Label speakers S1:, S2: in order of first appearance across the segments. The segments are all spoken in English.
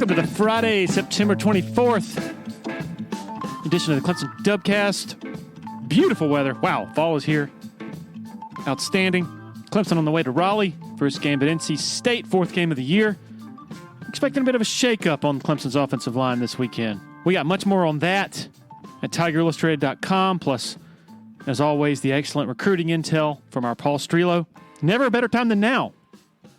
S1: welcome to the Friday, September 24th edition of the Clemson Dubcast. Beautiful weather. Wow, fall is here. Outstanding. Clemson on the way to Raleigh. First game at NC State, fourth game of the year. Expecting a bit of a shakeup on Clemson's offensive line this weekend. We got much more on that at TigerIllustrated.com. Plus, as always, the excellent recruiting intel from our Paul Strelo. Never a better time than now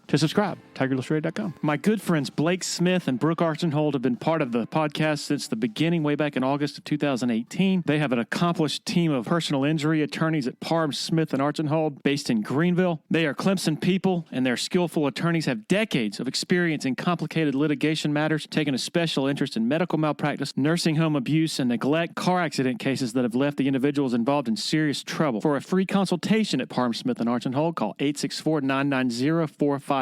S1: to subscribe, TigerIllustrated.com. My good friends Blake Smith and Brooke Archenhold have been part of the podcast since the beginning, way back in August of 2018. They have an accomplished team of personal injury attorneys at Parham, Smith, and Archenhold based in Greenville. They are Clemson people, and their skillful attorneys have decades of experience in complicated litigation matters, taking a special interest in medical malpractice, nursing home abuse, and neglect, car accident cases that have left the individuals involved in serious trouble. For a free consultation at Parham, Smith, and Archenhold, call 864-990-4581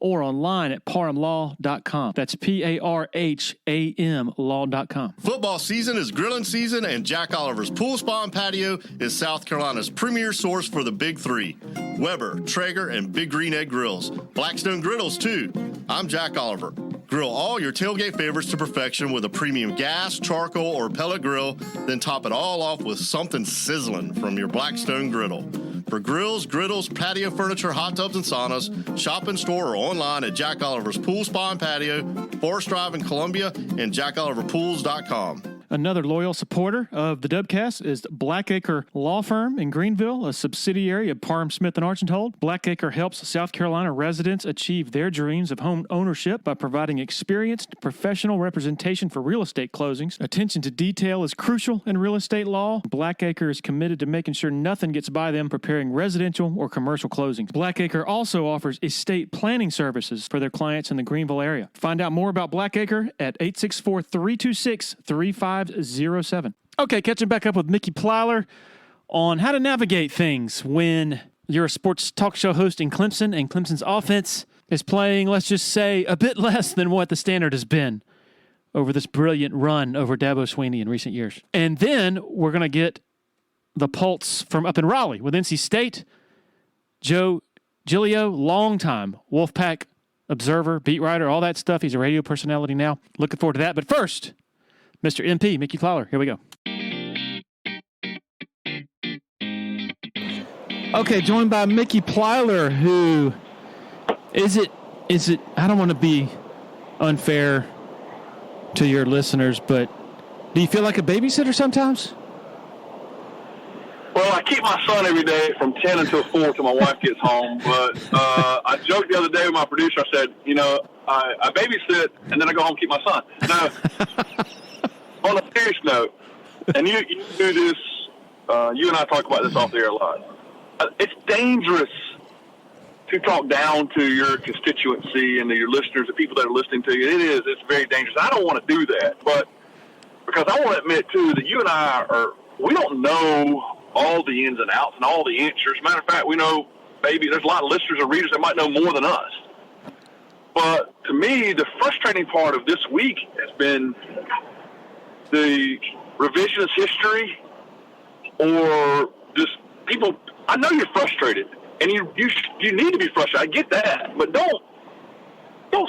S1: or online at parhamlaw.com. That's PARHAM law.com.
S2: Football season is grilling season, and Jack Oliver's Pool Spa and Patio is South Carolina's premier source for the big three: Weber, Traeger, and Big Green Egg Grills. Blackstone Griddles, too. I'm Jack Oliver. Grill all your tailgate favorites to perfection with a premium gas, charcoal, or pellet grill, then top it all off with something sizzling from your Blackstone griddle. For grills, griddles, patio furniture, hot tubs, and saunas, shop in store or online at Jack Oliver's Pool Spa and Patio, Forest Drive in Columbia, and jackoliverpools.com.
S1: Another loyal supporter of the Dubcast is Blackacre Law Firm in Greenville, a subsidiary of Parham, Smith, and Archenhold. Blackacre helps South Carolina residents achieve their dreams of home ownership by providing experienced professional representation for real estate closings. Attention to detail is crucial in real estate law. Blackacre is committed to making sure nothing gets by them preparing residential or commercial closings. Blackacre also offers estate planning services for their clients in the Greenville area. Find out more about Blackacre at 864-326-3507. Okay, catching back up with Mickey Plyler on how to navigate things when you're a sports talk show host in Clemson and Clemson's offense is playing, let's just say, a bit less than what the standard has been over this brilliant run over Dabo Swinney in recent years. And then we're going to get the pulse from up in Raleigh with NC State. Joe Giglio, longtime Wolfpack observer, beat writer, all that stuff. He's a radio personality now. Looking forward to that. But first, Mr. MP, Mickey Plyler. Here we go. Okay, joined by Mickey Plyler, who is it, I don't want to be unfair to your listeners, but do you feel like a babysitter sometimes?
S3: Well, I keep my son every day from 10 until 4 till my wife gets home. But I joked the other day with my producer. I said, I babysit, and then I go home and keep my son. No. On a serious note, and you do this, you and I talk about this off the air a lot. It's dangerous to talk down to your constituency and to your listeners, the people that are listening to you. It's very dangerous. I don't want to do that, but because I want to admit, too, that you and I we don't know all the ins and outs and all the answers. Matter of fact, we know maybe there's a lot of listeners or readers that might know more than us. But to me, the frustrating part of this week has been the revisionist history, or just people. I know you're frustrated, and you need to be frustrated. I get that, but don't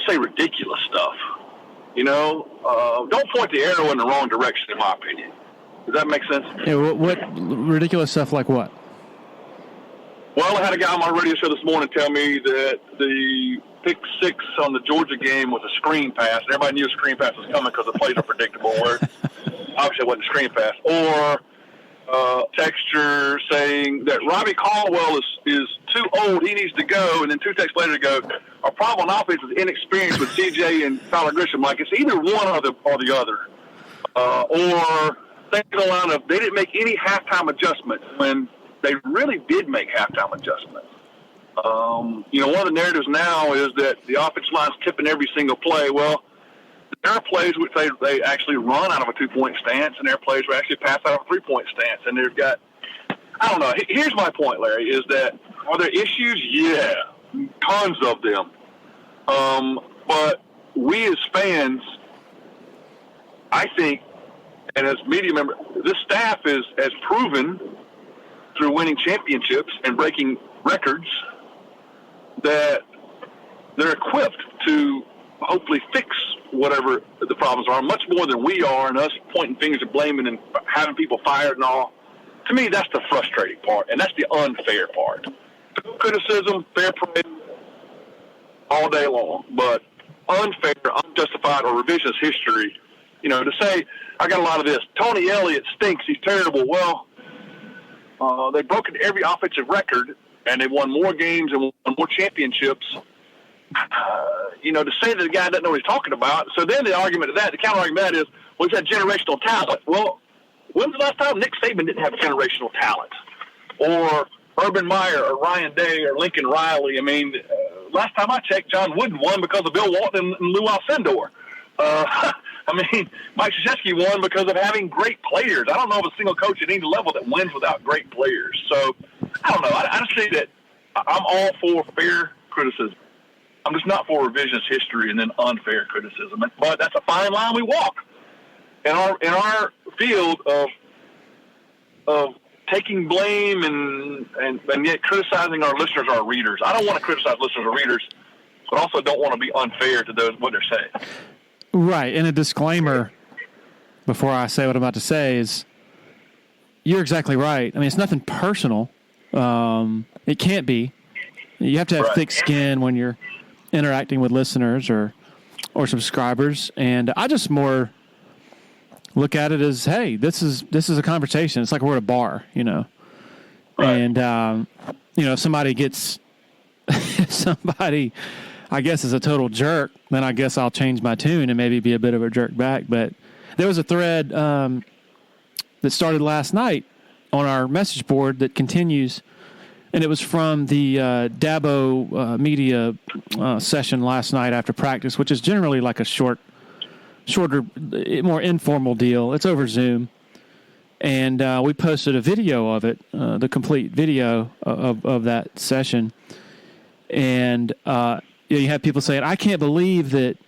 S3: say ridiculous stuff. Don't point the arrow in the wrong direction, in my opinion. Does that make sense?
S1: Yeah. What ridiculous stuff like what?
S3: Well, I had a guy on my radio show this morning tell me that the pick six on the Georgia game was a screen pass, and everybody knew a screen pass was coming because the plays are predictable. Where obviously it wasn't a screen pass. Or texture saying that Robbie Caldwell is too old, he needs to go, and then two texts later to go, our problem on offense is inexperience with CJ and Tyler Grisham. Like, it's either one or the other. Or thinking a line of they didn't make any halftime adjustments when they really did make halftime adjustments. One of the narratives now is that the offensive line's tipping every single play. Well, there are plays which they actually run out of a 2-point stance, and there are plays where they actually pass out of a 3-point stance. And they've got, I don't know. Here's my point, Larry, is that are there issues? Yeah, tons of them. But we as fans, I think, and as media members, this staff has proven through winning championships and breaking records that they're equipped to hopefully fix whatever the problems are, much more than we are, and us pointing fingers and blaming and having people fired and all. To me, that's the frustrating part, and that's the unfair part. Criticism, fair play, all day long, but unfair, unjustified, or revisionist history, to say, I got a lot of this. Tony Elliott stinks. He's terrible. Well, they've broken every offensive record, and they've won more games and won more championships. To say that the guy doesn't know what he's talking about. So then the counter-argument to that is, well, he's had generational talent. Well, when's the last time Nick Saban didn't have generational talent? Or Urban Meyer or Ryan Day or Lincoln Riley. I mean, last time I checked, John Wooden won because of Bill Walton and Lou Alcindor. Mike Krzyzewski won because of having great players. I don't know of a single coach at any level that wins without great players. So, I don't know. I just say that I'm all for fair criticism. I'm just not for revisionist history and then unfair criticism. But that's a fine line we walk in our field of taking blame and yet criticizing our listeners, our readers. I don't want to criticize listeners or readers, but also don't want to be unfair to those what they're saying.
S1: Right, and a disclaimer before I say what I'm about to say is you're exactly right. I mean, it's nothing personal. It can't be. You have to have thick skin when you're interacting with listeners or subscribers, and I just more look at it as, hey, this is a conversation. It's like we're at a bar,
S3: Right.
S1: And if somebody gets somebody, I guess, is a total jerk, then I guess I'll change my tune and maybe be a bit of a jerk back. But there was a thread that started last night on our message board that continues. And it was from the Dabo media session last night after practice, which is generally like a shorter, more informal deal. It's over Zoom. And we posted a video of it, the complete video of that session. And you have people saying, I can't believe that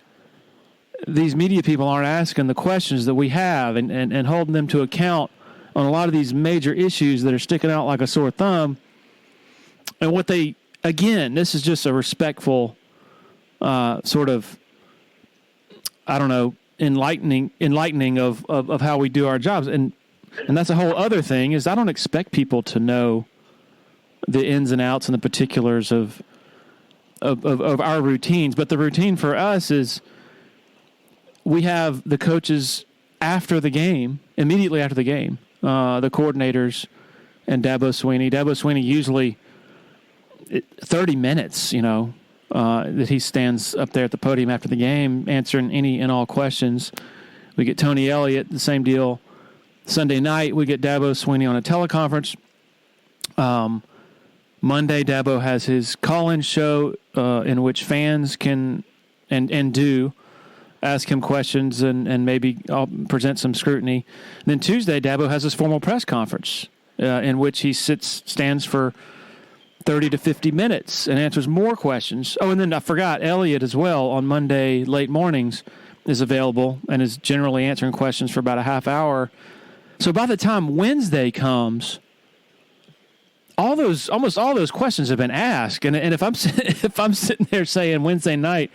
S1: these media people aren't asking the questions that we have and holding them to account on a lot of these major issues that are sticking out like a sore thumb. And what this is just a respectful sort of, I don't know, enlightening of how we do our jobs. And that's a whole other thing is I don't expect people to know the ins and outs and the particulars of our routines. But the routine for us is we have the coaches after the game, immediately after the game, the coordinators and Dabo Swinney. Dabo Swinney usually 30 minutes, that he stands up there at the podium after the game answering any and all questions. We get Tony Elliott, the same deal. Sunday night, we get Dabo Swinney on a teleconference. Monday, Dabo has his call-in show in which fans can and do ask him questions and maybe I'll present some scrutiny. And then Tuesday, Dabo has his formal press conference in which he stands for 30 to 50 minutes and answers more questions. Oh, and then I forgot, Elliott as well on Monday late mornings is available and is generally answering questions for about a half hour. So by the time Wednesday comes, almost all those questions have been asked. And if I'm sitting there saying Wednesday night,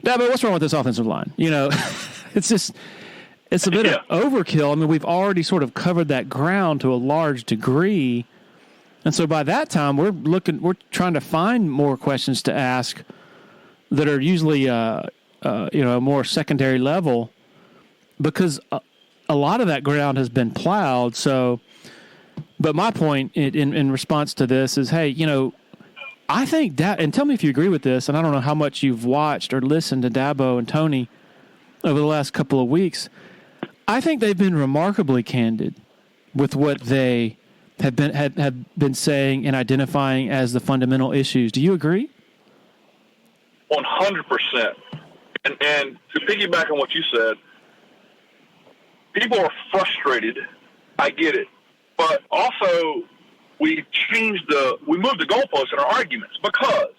S1: Dabo, what's wrong with this offensive line? It's a bit of overkill. I mean, we've already sort of covered that ground to a large degree. And so by that time, we're trying to find more questions to ask that are usually, a more secondary level because a lot of that ground has been plowed. So, but my point in response to this is, hey, I think and tell me if you agree with this, and I don't know how much you've watched or listened to Dabo and Tony over the last couple of weeks. I think they've been remarkably candid with what they have been saying and identifying as the fundamental issues. Do you agree?
S3: 100%. And to piggyback on what you said, people are frustrated. I get it. But also, we moved the goalposts in our arguments because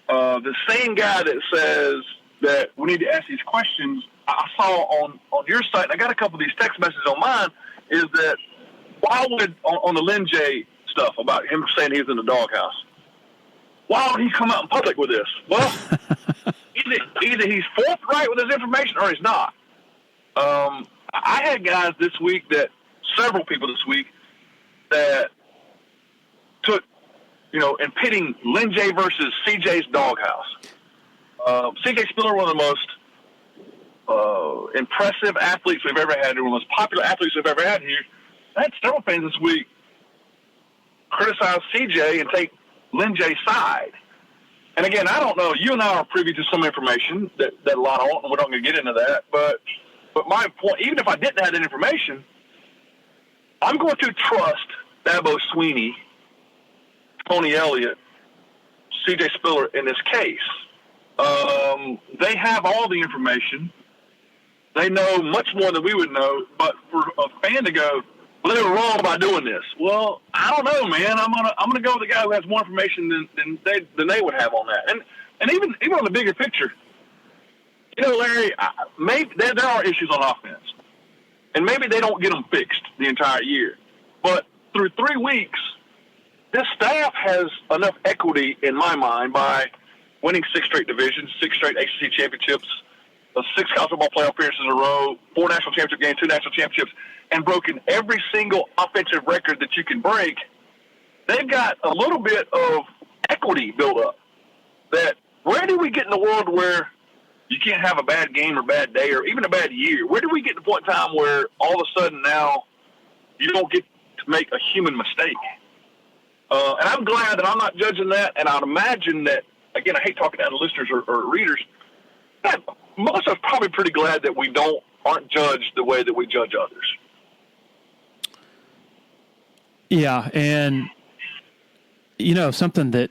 S3: the same guy that says that we need to ask these questions, I saw on your site, and I got a couple of these text messages on mine, is that why would, on the Lynn J stuff about him saying he was in the doghouse, why would he come out in public with this? Well, he's either he's forthright with his information or he's not. I had guys this week several people this week that took, in pitting Lynn J versus CJ's doghouse. CJ Spiller, one of the most impressive athletes we've ever had, one of the most popular athletes we've ever had here. I had several fans this week criticize CJ and take Lynn J's side. And again, I don't know. You and I are privy to some information that a lot of, and we're not going to get into that. But my point, even if I didn't have that information, I'm going to trust Dabo Sweeney, Tony Elliott, C.J. Spiller in this case. They have all the information. They know much more than we would know. But for a fan to go, well, they were wrong by doing this. Well, I don't know, man. I'm gonna go with the guy who has more information than they would have on that. And even on the bigger picture, Larry, maybe there are issues on offense, and maybe they don't get them fixed the entire year. But through 3 weeks, this staff has enough equity in my mind by winning 6 straight divisions, 6 straight ACC championships, 6 college football playoff appearances in a row, 4 national championship games, 2 national championships, and broken every single offensive record that you can break. They've got a little bit of equity built up. That where do we get in the world where you can't have a bad game or bad day or even a bad year? Where do we get to the point in time where all of a sudden now you don't get to make a human mistake? And I'm glad that I'm not judging that, and I'd imagine that, again, I hate talking down to listeners or readers, that most of us are probably pretty glad that we aren't judged the way that we judge others.
S1: Yeah, and, something that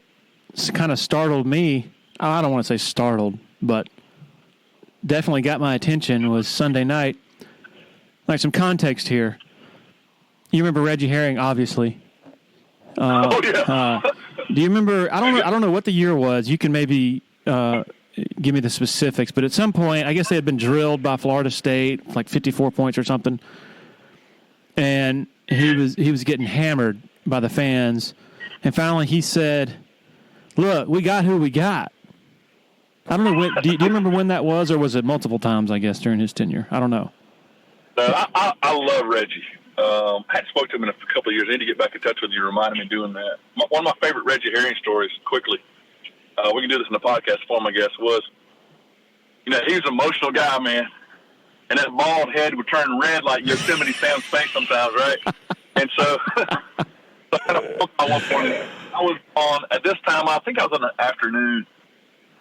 S1: kind of startled me, I don't want to say startled, but definitely got my attention was Sunday night. Like some context here. You remember Reggie Herring, obviously.
S3: Oh, yeah.
S1: Do you remember, I don't know what the year was. You can maybe give me the specifics, but at some point, I guess they had been drilled by Florida State, like 54 points or something. And he was getting hammered by the fans. And finally he said, look, we got who we got. I don't know. Do you remember when that was, or was it multiple times, I guess, during his tenure? I don't know.
S3: No, I love Reggie. I hadn't spoken to him in a couple of years. I need to get back in touch with you, reminding me of doing that. One of my favorite Reggie Herring stories, quickly, we can do this in the podcast form, I guess, was, he was an emotional guy, man. And that bald head would turn red like Yosemite Sam's face sometimes, right? And so I had a book on one point. I was on, at this time, I think I was in the afternoon,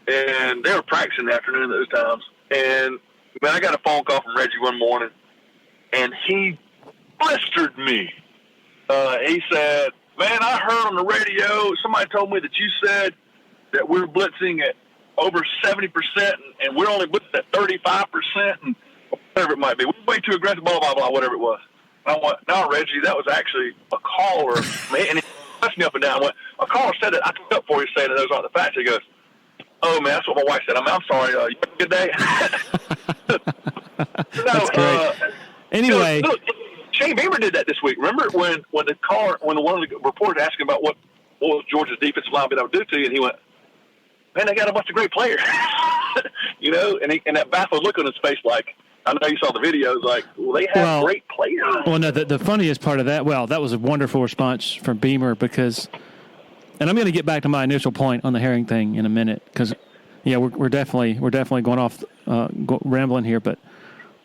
S3: and they were practicing in the afternoon at those times. And, man, I got a phone call from Reggie one morning, and he blistered me. He said, man, I heard on the radio, somebody told me that you said that we're blitzing at over 70%, and we're only blitzing at 35%, and whatever it might be. We're way too aggressive, blah, blah, blah, whatever it was. And I went, no, Reggie, that was actually a caller. Man, and he pushed me up and down. I went, a caller said that. I took up for you saying that those aren't the facts. He goes, oh, man, that's what my wife said. I'm sorry. You have a good day.
S1: That's great. Anyway.
S3: Look, Shane Beamer did that this week. Remember when one of the reporters asked him about what was Georgia's defensive line been able to do to you, and he went, man, they got a bunch of great players. And that baffled look on his face, like, I know you saw the videos, like, well, they have great players.
S1: Well, no, the funniest part of that, that was a wonderful response from Beamer because, and I'm going to get back to my initial point on the Herring thing in a minute because, yeah, we're definitely going off rambling here, but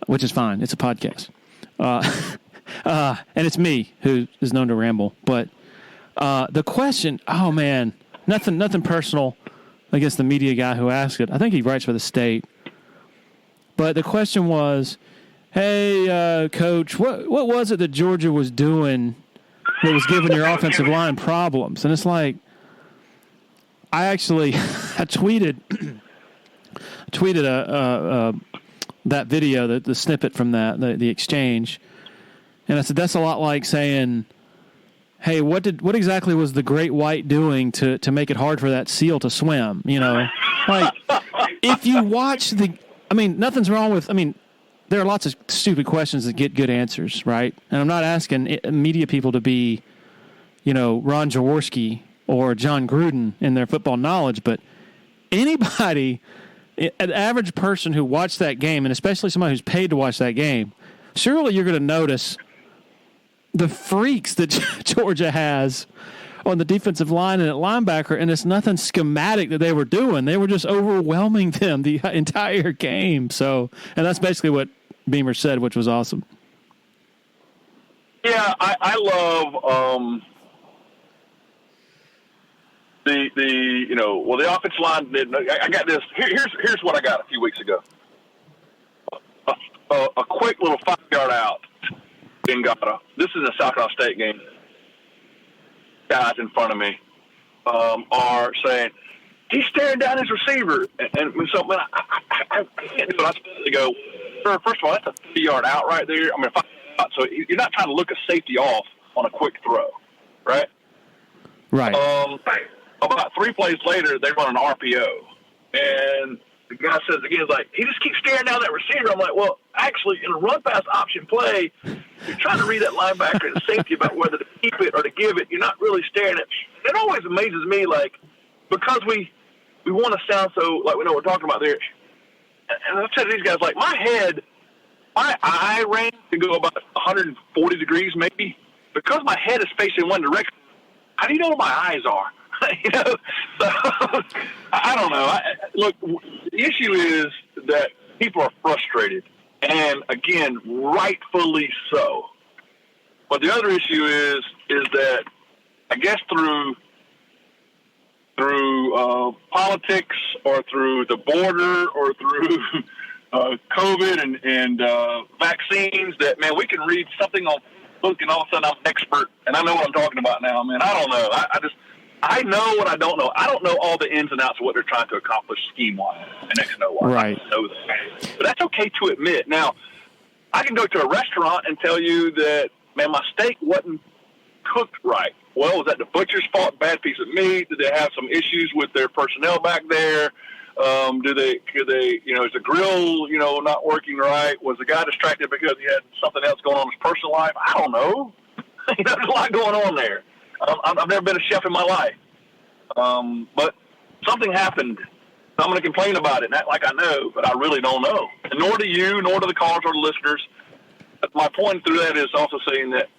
S1: which is fine. It's a podcast. And it's me who is known to ramble. But the question, oh, man, nothing personal against the media guy who asked it. I think he writes for the State. But the question was, hey, Coach, what was it that Georgia was doing that was giving your offensive line problems? And it's like, I tweeted that video, the snippet from that, the exchange. And I said, that's a lot like saying, hey, what exactly was the great white doing to make it hard for that seal to swim? Like, if you watch nothing's wrong with, there are lots of stupid questions that get good answers, right? And I'm not asking media people to be, Ron Jaworski or John Gruden in their football knowledge, but anybody, an average person who watched that game, and especially somebody who's paid to watch that game, surely you're going to notice the freaks that Georgia has on the defensive line and at linebacker, and it's nothing schematic that they were doing. They were just overwhelming them the entire game. So, and that's basically what Beamer said, which was awesome.
S3: Yeah, I love the offensive line did. I got this. Here's what I got a few weeks ago. A quick little 5-yard out. This is a South Carolina State game. Guys in front of me are saying he's staring down his receiver, and so man, I can't do it. I supposed to go. First of all, that's a 3-yard out right there. I mean, so you're not trying to look a safety off on a quick throw, right?
S1: Right.
S3: About 3 plays later, they run an RPO, and the guy says again, like, he just keeps staring down that receiver. I'm like, well, actually, in a run-pass option play, you're trying to read that linebacker and safety about whether to keep it or to give it. You're not really staring at. It always amazes me, like, because we want to sound so like we know what we're talking about there. And I've said to these guys, like, my eye range can go about 140 degrees maybe. Because my head is facing one direction, how do you know where my eyes are? So I don't know. Look, the issue is that people are frustrated, and again, rightfully so. But the other issue is that I guess through politics or through the border or through COVID and vaccines, that man, we can read something on Facebook and all of a sudden I'm an expert and I know what I'm talking about now. Man, I don't know. I know what I don't know. I don't know all the ins and outs of what they're trying to accomplish scheme-wise and X and O-wise.
S1: Right.
S3: I know that. But that's okay to admit. Now, I can go to a restaurant and tell you that, man, my steak wasn't cooked right. Well, was that the butcher's fault? Bad piece of meat? Did they have some issues with their personnel back there? Is the grill, not working right? Was the guy distracted because he had something else going on in his personal life? I don't know. There's a lot going on there. I've never been a chef in my life. But something happened. I'm going to complain about it, and act like I know, but I really don't know. And nor do you, nor do the callers or the listeners. But my point through that is also saying that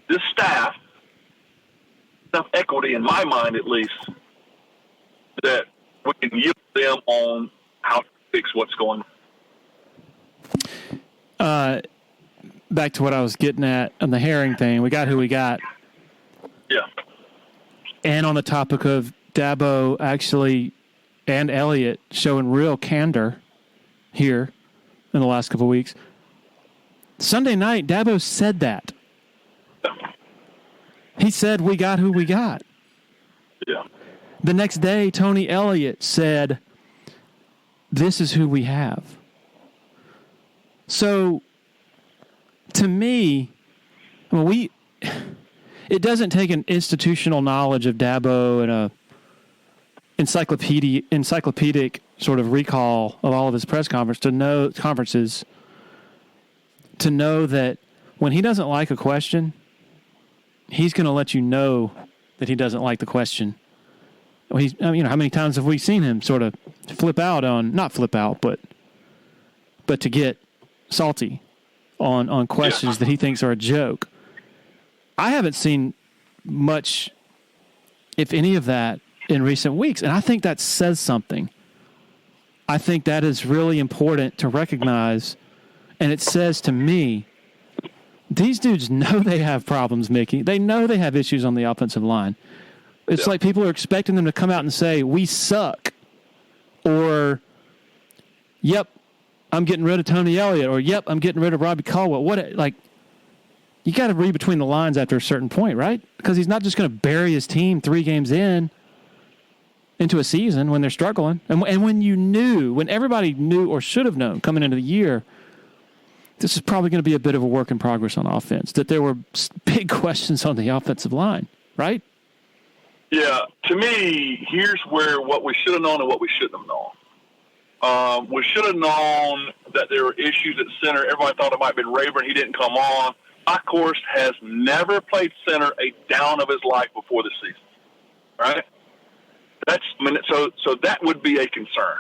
S3: this staff, enough equity in my mind at least, that we can yield them on how to fix what's going on.
S1: Back to what I was getting at on the Herring thing. We got who we got.
S3: Yeah.
S1: And on the topic of Dabo actually and Elliott showing real candor here in the last couple of weeks. Sunday night, Dabo said that. He said, we got who we got.
S3: Yeah.
S1: The next day, Tony Elliott said, this is who we have. So, to me, it doesn't take an institutional knowledge of Dabo and a encyclopedic sort of recall of all of his press conferences to know that when he doesn't like a question, he's going to let you know that he doesn't like the question. How many times have we seen him sort of not flip out, but to get salty on questions that he thinks are a joke. I haven't seen much, if any of that, in recent weeks, and I think that says something. I think that is really important to recognize, and it says to me, these dudes know they have problems, Mickey. They know they have issues on the offensive line. It's like people are expecting them to come out and say, we suck, or, yep, I'm getting rid of Tony Elliott, or, yep, I'm getting rid of Robbie Caldwell. You got to read between the lines after a certain point, right? Because he's not just going to bury his team 3 games into a season when they're struggling. And when everybody knew or should have known coming into the year, this is probably going to be a bit of a work in progress on offense, that there were big questions on the offensive line, right?
S3: Yeah. To me, here's where what we should have known and what we shouldn't have known. We should have known that there were issues at center. Everybody thought it might have been Rayburn. He didn't come on. Bockhorst has never played center a down of his life before the season, right? So that would be a concern.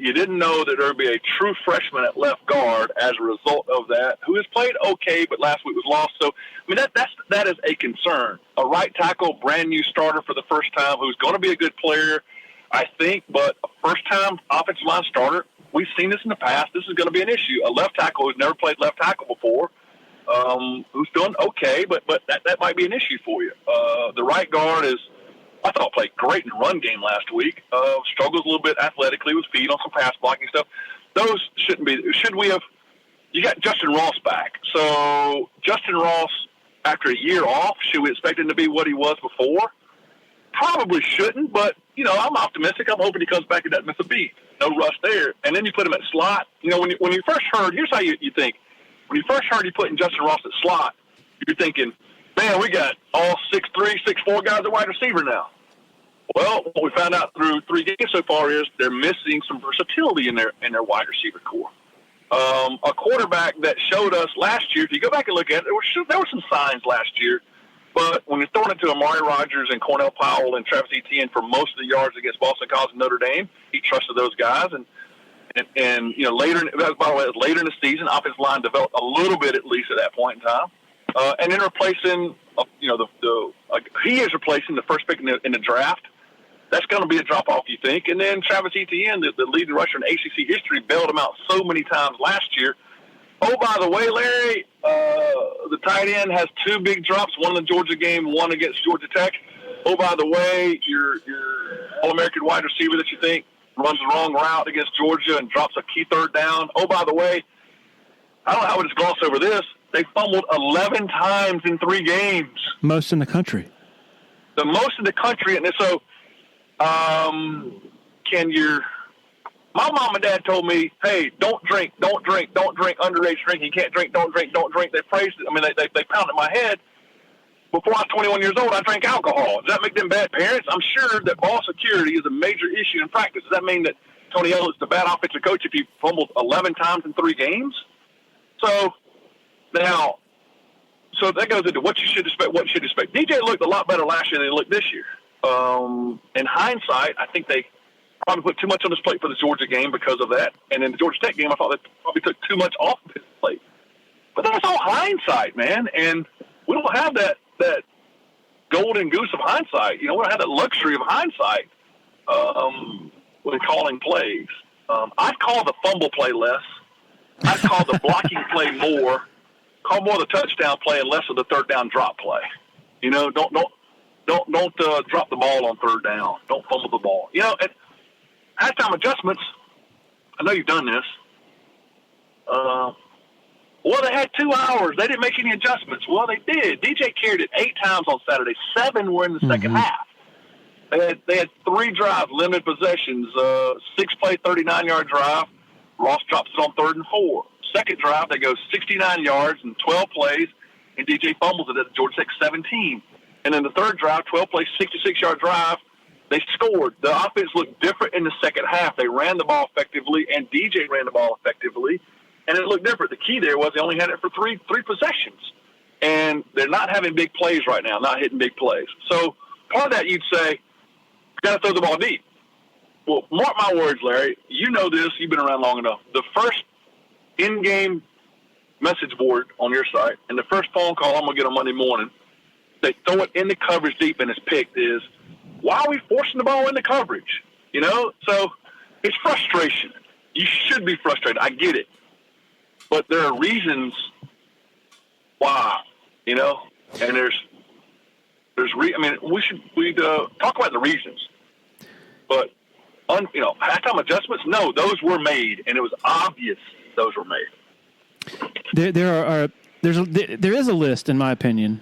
S3: You didn't know that there would be a true freshman at left guard as a result of that, who has played okay, but last week was lost. So, I mean, that is a concern. A right tackle, brand new starter for the first time, who's going to be a good player, I think, but a first-time offensive line starter, we've seen this in the past. This is going to be an issue. A left tackle who's never played left tackle before, who's doing okay, but that might be an issue for you. The right guard I thought played great in the run game last week. Struggles a little bit athletically with feet on some pass blocking stuff. Those shouldn't be. Should we have? You got Justin Ross back. So Justin Ross, after a year off, should we expect him to be what he was before? Probably shouldn't, but, I'm optimistic. I'm hoping he comes back and doesn't miss a beat. No rush there. And then you put him at slot. When you first heard, here's how you think. When you first heard you putting Justin Ross at slot, you're thinking, man, we got all 6'3", 6'4" guys at wide receiver now. Well, what we found out through 3 games so far is they're missing some versatility in their wide receiver core. A quarterback that showed us last year, if you go back and look at it, there were some signs last year. But when you're throwing it to Amari Rodgers and Cornell Powell and Travis Etienne for most of the yards against Boston College and Notre Dame, he trusted those guys. And later, by the way, later in the season, offensive line developed a little bit at least at that point in time. And then replacing, he is replacing the first pick in the draft. That's going to be a drop-off, you think. And then Travis Etienne, the leading rusher in ACC history, bailed him out so many times last year. Oh, by the way, Larry, the tight end has 2 big drops, one in the Georgia game, one against Georgia Tech. Oh, by the way, your All-American wide receiver that you think runs the wrong route against Georgia and drops a key third down. Oh, by the way, I don't know how we just gloss over this. They fumbled 11 times in 3 games.
S1: Most in the country.
S3: The most in the country. And so my mom and dad told me, hey, don't drink underage drinking. You can't drink, don't drink. They praised it. I mean, they pounded my head. Before I was 21 years old, I drank alcohol. Does that make them bad parents? I'm sure that ball security is a major issue in practice. Does that mean that Tony Elliott's the bad offensive coach if he fumbled 11 times in 3 games? So that goes into what you should expect. DJ looked a lot better last year than he looked this year. In hindsight, I think they probably put too much on his plate for the Georgia game because of that. And in the Georgia Tech game, I thought they probably took too much off of his plate. But that's all hindsight, man. And we don't have that golden goose of hindsight. We don't have that luxury of hindsight when calling plays. I'd call the fumble play less. I'd call the blocking play more. Call more the touchdown play and less of the third down drop play. Don't drop the ball on third down. Don't fumble the ball. At halftime adjustments, I know you've done this. They had 2 hours. They didn't make any adjustments. Well, they did. DJ carried it 8 times on Saturday. 7 were in the second half. They had 3 drives, limited possessions, 6-play, 39-yard drive. Ross drops it on 3rd and 4. Second drive, they go 69 yards and 12 plays, and DJ fumbles it at Georgia Tech 17. And then the third drive, 12-play, 66-yard drive, they scored. The offense looked different in the second half. They ran the ball effectively, and DJ ran the ball effectively, and it looked different. The key there was they only had it for three possessions. And they're not having big plays right now, not hitting big plays. So part of that you'd say, got to throw the ball deep. Well, mark my words, Larry. You know this. You've been around long enough. The first in-game message board on your site and the first phone call I'm going to get on Monday morning, they throw it in the coverage deep and it's picked is, why are we forcing the ball into coverage? So it's frustration. You should be frustrated. I get it. But there are reasons why, and we talk about the reasons. But, halftime adjustments, no, those were made, and it was obvious those were made.
S1: There is a list, in my opinion,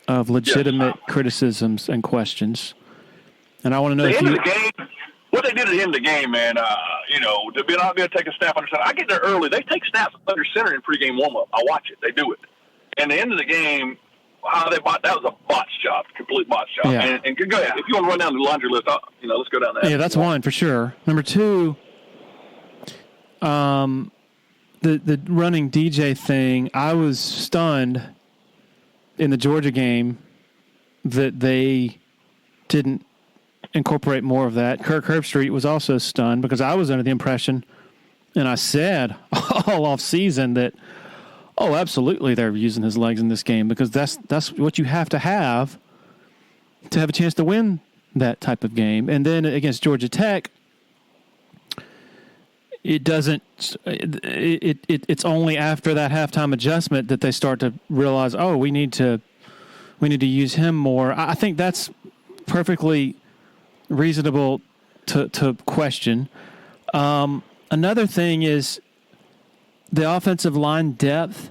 S1: of legitimate criticisms and questions. And I want to know
S3: what they did at the end of the game, man, to be not be able to take a snap under center. I get there early. They take snaps under center in pregame warm-up. I watch it. They do it. And the end of the game, that was a botch job, complete botch job.
S1: Yeah.
S3: And go ahead. If you want to run down the laundry list, let's go down that.
S1: Yeah, that's one for sure. Number 2, the running DJ thing, I was stunned in the Georgia game that they didn't incorporate more of that. Kirk Herbstreit was also stunned because I was under the impression, and I said all off season that, oh, absolutely they're using his legs in this game because that's what you have to have a chance to win that type of game. And then against Georgia Tech, it doesn't. It's only after that halftime adjustment that they start to realize, oh, we need to use him more. I think that's perfectly reasonable to question. Another thing is the offensive line depth.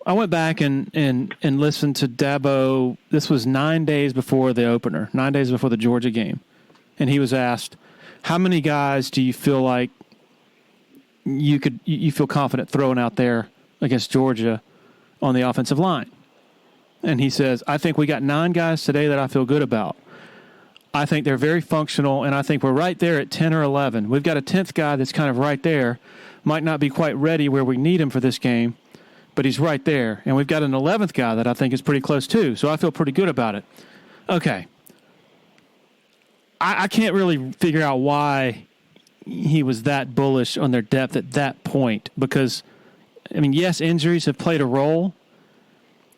S1: I went back and listened to Dabo. This was 9 days before the opener, 9 days before the Georgia game. And he was asked, how many guys do you feel like you feel confident throwing out there against Georgia on the offensive line? And he says, I think we got 9 guys today that I feel good about. I think they're very functional, and I think we're right there at 10 or 11. We've got a 10th guy that's kind of right there. Might not be quite ready where we need him for this game, but he's right there. And we've got an 11th guy that I think is pretty close too, so I feel pretty good about it. Okay. I can't really figure out why he was that bullish on their depth at that point because, I mean, yes, injuries have played a role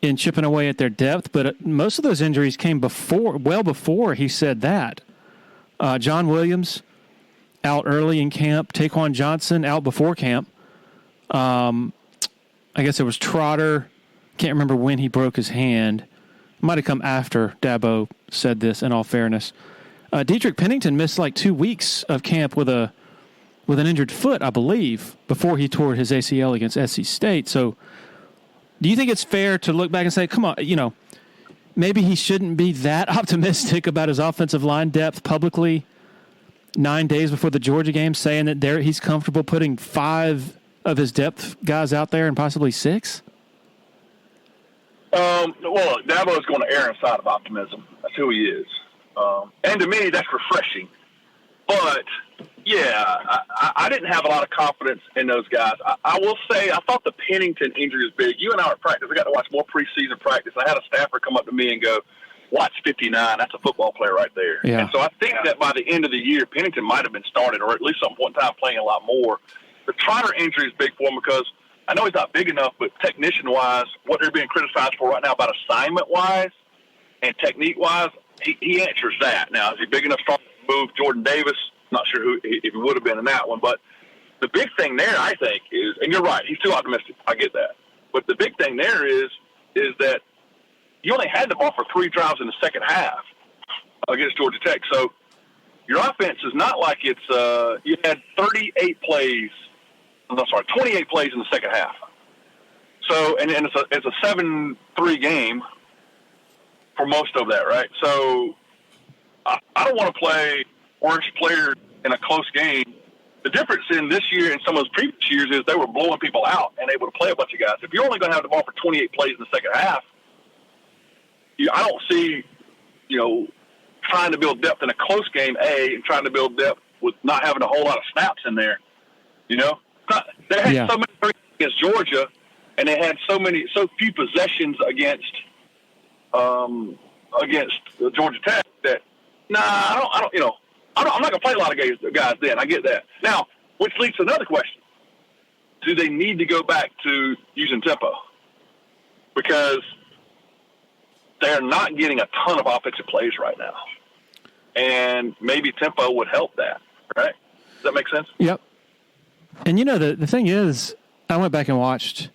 S1: in chipping away at their depth, but most of those injuries came well before he said that. John Williams out early in camp, Taquan Johnson out before camp. I guess it was Trotter. Can't remember when he broke his hand. Might have come after Dabo said this, in all fairness. Dietrich Pennington missed like 2 weeks of camp with an injured foot, I believe, before he tore his ACL against SC State. So do you think it's fair to look back and say, come on, maybe he shouldn't be that optimistic about his offensive line depth publicly 9 days before the Georgia game, saying that he's comfortable putting 5 of his depth guys out there and possibly 6?
S3: Well, Dabo is going to err on the side of optimism. That's who he is. And to me, that's refreshing. But, yeah, I didn't have a lot of confidence in those guys. I will say I thought the Pennington injury was big. You and I were at practice. I got to watch more preseason practice. I had a staffer come up to me and go, watch 59. That's a football player right there.
S1: Yeah.
S3: And so I think that by the end of the year, Pennington might have been started or at least at some point in time playing a lot more. The Trotter injury is big for him because I know he's not big enough, but technician-wise, what they're being criticized for right now about assignment-wise and technique-wise, he answers that. Now, is he big enough to move Jordan Davis? Not sure if he would have been in that one. But the big thing there, I think, is – and you're right, he's too optimistic. I get that. But the big thing there is that you only had the ball for 3 drives in the second half against Georgia Tech. So your offense is not like it's you had 28 plays – 28 plays in the second half. So, and it's a 7-3 game for most of that, right? So, I don't want to play worst player in a close game. The difference in this year and some of those previous years is they were blowing people out and able to play a bunch of guys. If you're only going to have the ball for 28 plays in the second half, I don't see, trying to build depth in a close game, and trying to build depth with not having a whole lot of snaps in there, They had so many against Georgia, and they had so few possessions against Georgia Tech that I'm not going to play a lot of guys then. I get that. Now, which leads to another question: do they need to go back to using tempo? Because they are not getting a ton of offensive plays right now, and maybe tempo would help that. Right? Does that make sense?
S1: Yep. And, the thing is, I went back and watched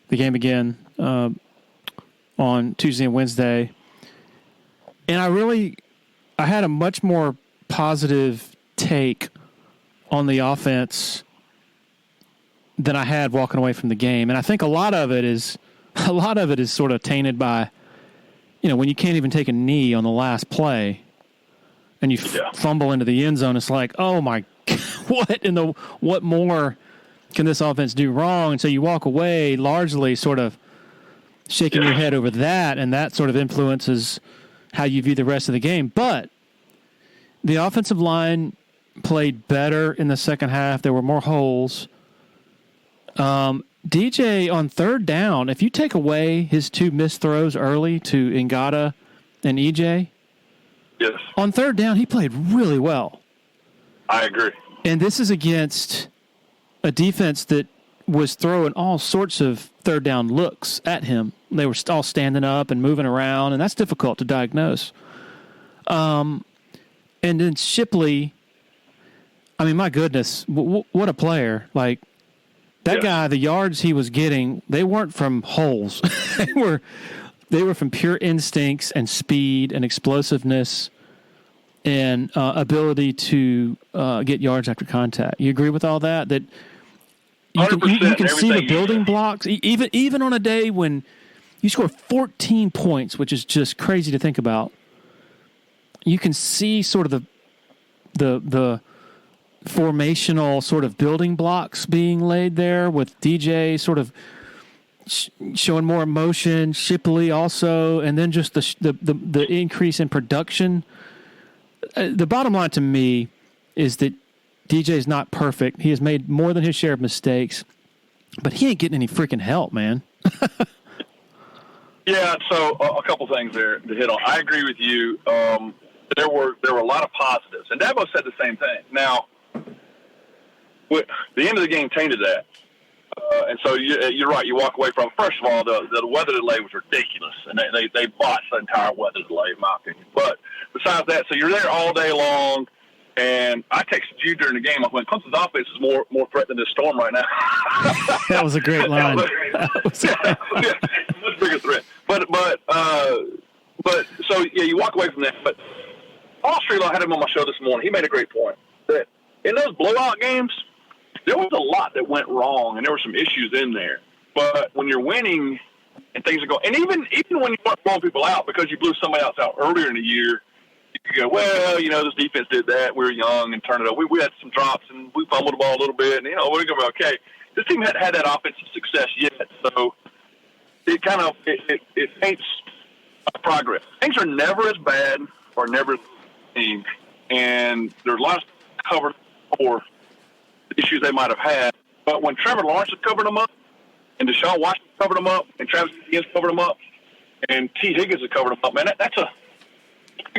S1: the game again on Tuesday and Wednesday, and I had a much more positive take on the offense than I had walking away from the game. And I think a lot of it is sort of tainted by, when you can't even take a knee on the last play and you fumble into the end zone, it's like, oh, my what more can this offense do wrong? And so you walk away largely sort of shaking your head over that, and that sort of influences how you view the rest of the game. But the offensive line played better in the second half. There were more holes. DJ on third down, if you take away his 2 missed throws early to Ngata and EJ,
S3: Yes.
S1: On third down, he played really well.
S3: I agree.
S1: And this is against a defense that was throwing all sorts of third down looks at him. They were all standing up and moving around, and that's difficult to diagnose. And then Shipley, I mean, my goodness, what a player. Like, that guy, the yards he was getting, they weren't from holes. They were from pure instincts and speed and explosiveness and ability to get yards after contact. You agree with all that? That you can see the building blocks, even on a day when you score 14 points, which is just crazy to think about. You can see sort of the formational sort of building blocks being laid there, with DJ sort of showing more emotion, Shipley also, and then just the increase in production. The bottom line to me is that DJ is not perfect. He has made more than his share of mistakes, but he ain't getting any freaking help, man.
S3: Yeah, so a couple things there to hit on. I agree with you. There were a lot of positives, and Dabo said the same thing. Now, the end of the game tainted that, and so you're right. You walk away from, first of all, the weather delay was ridiculous, and they botched the entire weather delay, in my opinion. But besides that, so you're there all day long, and I texted you during the game when Clemson's offense is more threatening than this storm right now.
S1: That was a great line.
S3: Much bigger threat. But so yeah, you walk away from that. But Austria, I had him on my show this morning. He made a great point that in those blowout games, there was a lot that went wrong, and there were some issues in there. But when you're winning and things are going, and even when you weren't blowing people out because you blew somebody else out earlier in the year, you go, well, this defense did that. We were young and turned it over. We had some drops and we fumbled the ball a little bit, and we're going to be okay. This team hadn't had that offensive success yet, so it kind of it paints progress. Things are never as bad or never as team, and there's a lot of covered for the issues they might have had. But when Trevor Lawrence has covered them up, and Deshaun Watson covered them up, and Travis Higgins covered them up, and T. Higgins has covered them up, man, that's a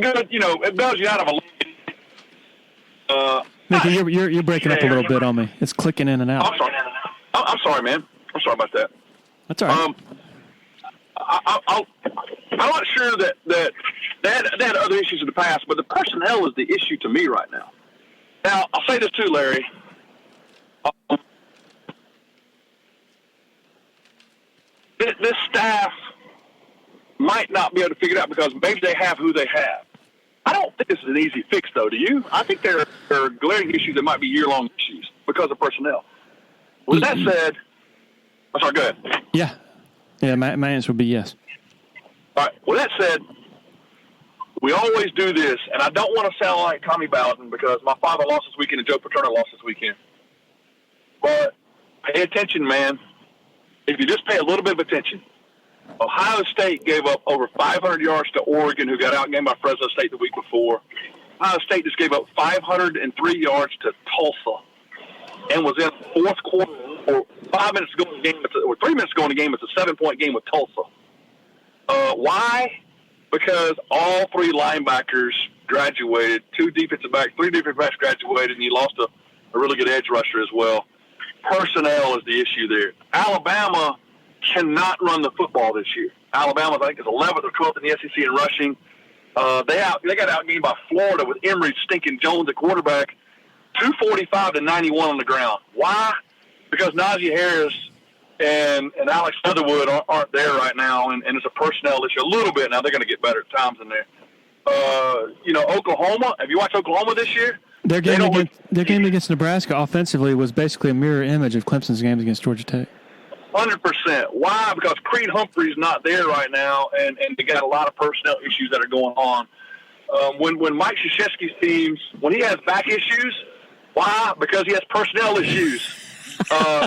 S3: good, it bails you out of a lead.
S1: Mickey, you're breaking up a little bit on me. It's clicking in and out.
S3: I'm sorry, man. I'm sorry about that.
S1: That's all right.
S3: I'm not sure that they had other issues in the past, but the personnel is the issue to me right now. Now, I'll say this too, Larry. This staff might not be able to figure it out because maybe they have who they have. I don't think this is an easy fix, though, do you? I think there are glaring issues that might be year-long issues because of personnel. With that said, I'm sorry, go ahead.
S1: Yeah, my answer would be yes.
S3: All right, with that said, we always do this, and I don't want to sound like Tommy Bowden because my father lost this weekend and Joe Paterno lost this weekend. But pay attention, man. If you just pay a little bit of attention, Ohio State gave up over 500 yards to Oregon, who got outgained by Fresno State the week before. Ohio State just gave up 503 yards to Tulsa and was in the fourth quarter or 5 minutes ago in the game, or 3 minutes ago in the game. It's a 7-point game with Tulsa. Why? Because all three linebackers graduated, 2 defensive backs, 3 defensive backs graduated, and you lost a really good edge rusher as well. Personnel is the issue there. Alabama cannot run the football this year. Alabama, I think, is 11th or 12th in the SEC in rushing. They got outgained by Florida with Emory Stinking Jones at quarterback, 245-91 on the ground. Why? Because Najee Harris and Alex Leatherwood aren't there right now, and it's a personnel issue a little bit. Now they're going to get better at times in there. Oklahoma. Have you watched Oklahoma this year?
S1: Their game against Nebraska offensively was basically a mirror image of Clemson's games against Georgia Tech.
S3: 100%. Why? Because Creed Humphrey's not there right now, and they got a lot of personnel issues that are going on. When Mike Krzyzewski's teams, when he has back issues, why? Because he has personnel issues.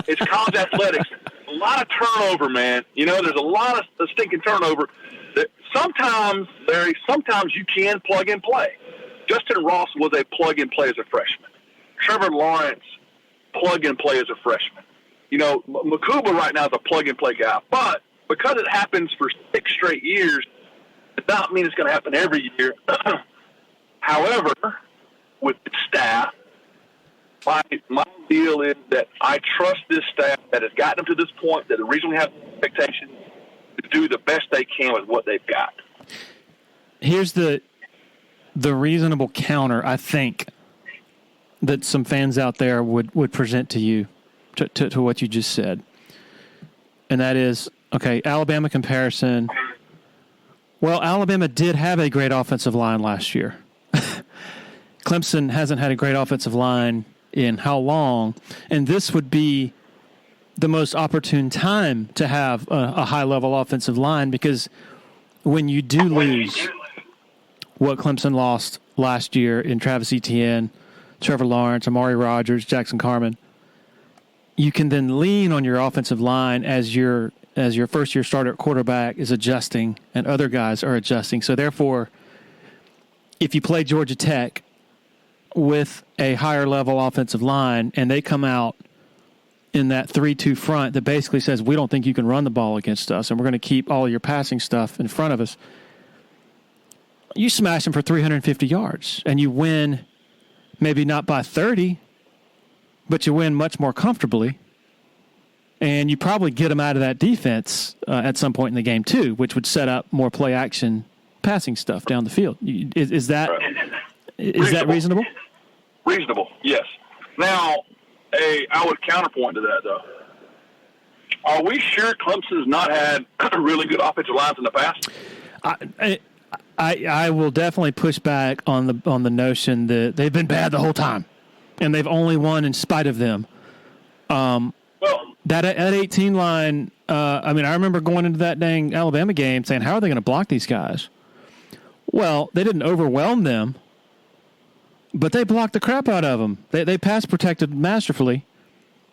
S3: It's college athletics. A lot of turnover, man. There's a lot of stinking turnover. Sometimes, Larry, you can plug and play. Justin Ross was a plug and play as a freshman. Trevor Lawrence, plug and play as a freshman. Makuba right now is a plug and play guy. But because it happens for 6 straight years, it does not mean it's going to happen every year. However, with the staff, my deal is that I trust this staff that has gotten them to this point, that originally had expectations, to do the best they can with what they've got.
S1: Here's the reasonable counter, I think, that some fans out there would present to you to what you just said. And that is, okay, Alabama comparison. Well, Alabama did have a great offensive line last year. Clemson hasn't had a great offensive line in how long? And this would be the most opportune time to have a high-level offensive line, because when you do lose what Clemson lost last year in Travis Etienne, Trevor Lawrence, Amari Rodgers, Jackson Carman, you can then lean on your offensive line as your first-year starter quarterback is adjusting and other guys are adjusting. So, therefore, if you play Georgia Tech with a higher-level offensive line and they come out in that 3-2 front that basically says, we don't think you can run the ball against us and we're going to keep all your passing stuff in front of us, you smash them for 350 yards and you win, maybe not by 30, but you win much more comfortably. And you probably get them out of that defense at some point in the game too, which would set up more play action passing stuff down the field. Is that reasonable?
S3: Reasonable, yes. Now, I would counterpoint to that, though. Are we sure Clemson's not had really good offensive lines in the past?
S1: I will definitely push back on the notion that they've been bad the whole time, and they've only won in spite of them. That 18 line, I remember going into that dang Alabama game saying, how are they going to block these guys? Well, they didn't overwhelm them, but they blocked the crap out of them. They pass protected masterfully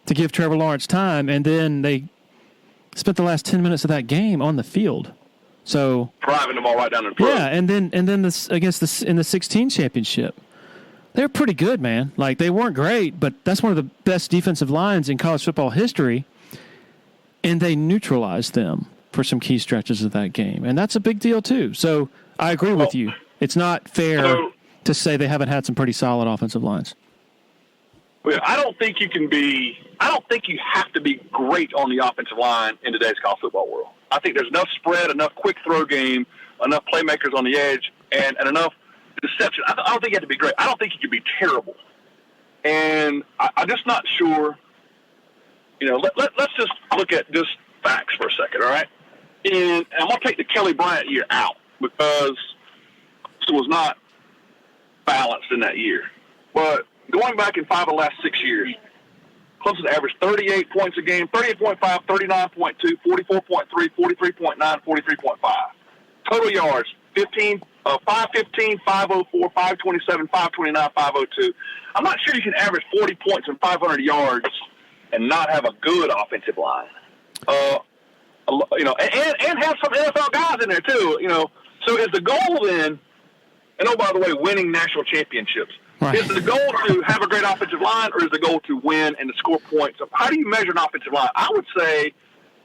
S1: to give Trevor Lawrence time, and then they spent the last 10 minutes of that game on the field. So
S3: driving the ball right down the field.
S1: Yeah, and then this against this in the 16 championship, they were pretty good, man. Like, they weren't great, but that's one of the best defensive lines in college football history, and they neutralized them for some key stretches of that game, and that's a big deal too. So I agree with you. It's not fair to say they haven't had some pretty solid offensive lines.
S3: Well, I don't think you have to be great on the offensive line in today's college football world. I think there's enough spread, enough quick throw game, enough playmakers on the edge, and enough deception. I don't think you have to be great. I don't think you can be terrible. And I'm just not sure. Let's just look at just facts for a second, all right? And I'm going to take the Kelly Bryant year out because it was not balanced in that year. But going back in 5 of the last 6 years, Clemson averaged 38 points a game, 38.5, 39.2, 44.3, 43.9, 43.5. Total yards, 515, 504, 527, 529, 502. I'm not sure you can average 40 points and 500 yards and not have a good offensive line. And have some NFL guys in there too. So is the goal then? And by the way, winning national championships. Right. Is the goal to have a great offensive line, or is the goal to win and to score points? How do you measure an offensive line? I would say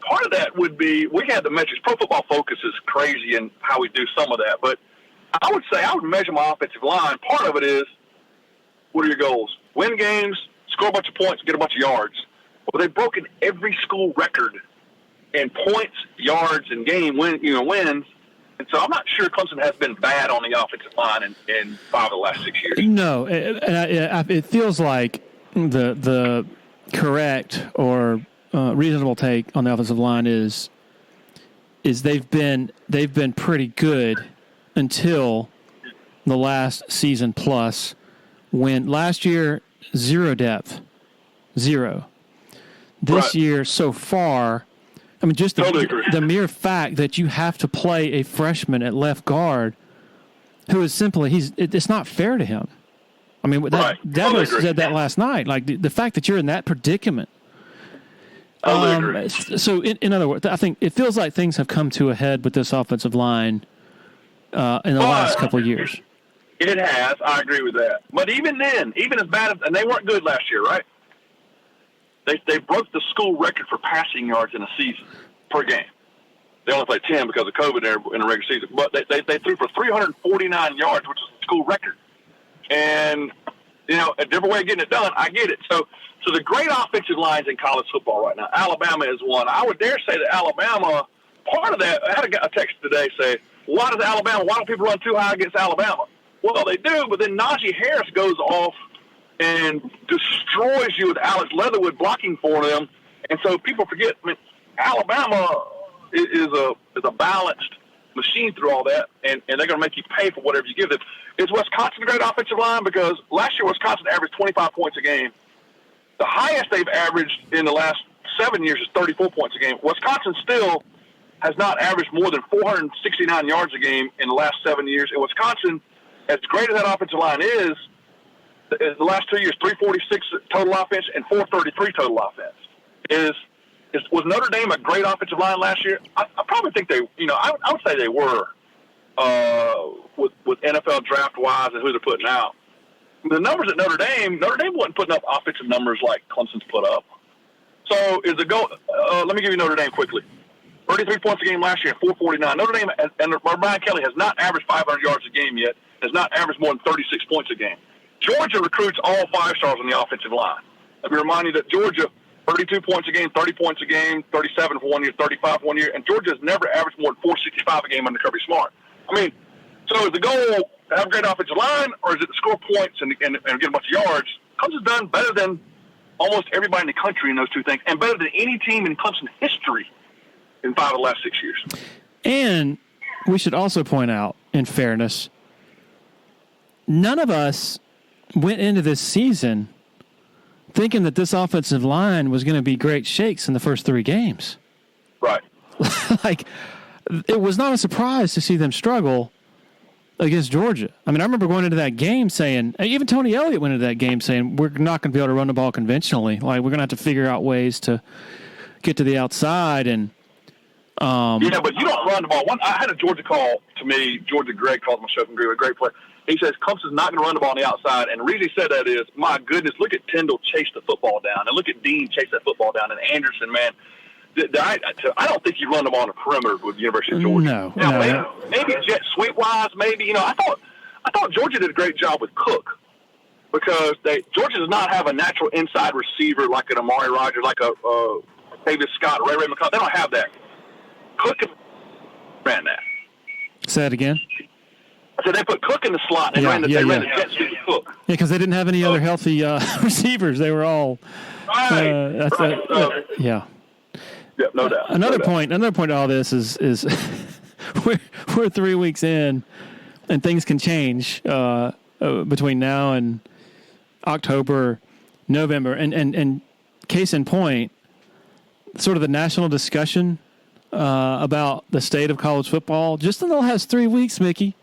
S3: part of that would be, we have the metrics. Pro Football Focus is crazy in how we do some of that. But I would say I would measure my offensive line. Part of it is, what are your goals? Win games, score a bunch of points, get a bunch of yards. Well, they've broken every school record in points, yards, and wins. And so I'm not sure Clemson has been bad on the offensive line in 5 of the last 6 years.
S1: No, it feels like the correct or reasonable take on the offensive line is they've been pretty good until the last season plus, when last year 0 depth, 0. This year so far. I mean, just the mere fact that you have to play a freshman at left guard who is simply, it's not fair to him. I mean, Devin said that last night. Like, the fact that you're in that predicament. So, in other words, I think it feels like things have come to a head with this offensive line in the last couple of years.
S3: It has. I agree with that. But even then, even as bad as, and they weren't good last year, right? They broke the school record for passing yards in a season per game. They only played 10 because of COVID in the regular season. But they threw for 349 yards, which is the school record. And, a different way of getting it done, I get it. So the great offensive lines in college football right now, Alabama is one. I would dare say that Alabama, part of that, I had a text today say, why don't people run too high against Alabama? Well, they do, but then Najee Harris goes off and destroys you with Alex Leatherwood blocking for them. And so people forget, Alabama is a balanced machine through all that, and they're going to make you pay for whatever you give them. Is Wisconsin a great offensive line? Because last year Wisconsin averaged 25 points a game. The highest they've averaged in the last 7 years is 34 points a game. Wisconsin still has not averaged more than 469 yards a game in the last 7 years. And Wisconsin, as great as that offensive line is, the last 2 years, 346 total offense and 433 total offense. Was Notre Dame a great offensive line last year? I probably think they, I would say they were with NFL draft-wise and who they're putting out. The numbers at Notre Dame wasn't putting up offensive numbers like Clemson's put up. So is the goal? Let me give you Notre Dame quickly. 33 points a game last year, 449. Notre Dame and Brian Kelly has not averaged 500 yards a game yet. Has not averaged more than 36 points a game. Georgia recruits all 5 stars on the offensive line. Let me remind you that Georgia, 32 points a game, 30 points a game, 37 for 1 year, 35 for 1 year, and Georgia has never averaged more than 465 a game under Kirby Smart. So is the goal to have a great offensive line, or is it to score points and get a bunch of yards? Clemson's done better than almost everybody in the country in those two things, and better than any team in Clemson history in 5 of the last 6 years.
S1: And we should also point out, in fairness, none of us went into this season thinking that this offensive line was going to be great shakes in the first 3 games.
S3: Right.
S1: It was not a surprise to see them struggle against Georgia. I remember going into that game saying, even Tony Elliott went into that game saying, we're not going to be able to run the ball conventionally. We're going to have to figure out ways to get to the outside. And
S3: yeah, but you don't run the ball. I had a Georgia call to me. Georgia Greg called myself and a great player. He says Clemson's not going to run the ball on the outside. And the reason he said that is, my goodness, look at Tyndall chase the football down. And look at Dean chase that football down. And Anderson, man. I don't think you run the ball on the perimeter with the University of Georgia.
S1: No.
S3: Maybe jet sweep-wise, maybe. I thought Georgia did a great job with Cook because Georgia does not have a natural inside receiver like an Amari Rogers, like a David Scott, Ray McCall. They don't have that. Cook ran that.
S1: Say that again?
S3: I said they put Cook in the slot and ran the jet sweep with Cook.
S1: Yeah, because they didn't have any other healthy receivers. They were all yeah.
S3: Yeah, no doubt.
S1: Another point to all this is we're 3 weeks in, and things can change between now and October, November, and case in point, sort of the national discussion about the state of college football just in the last 3 weeks, Mickey.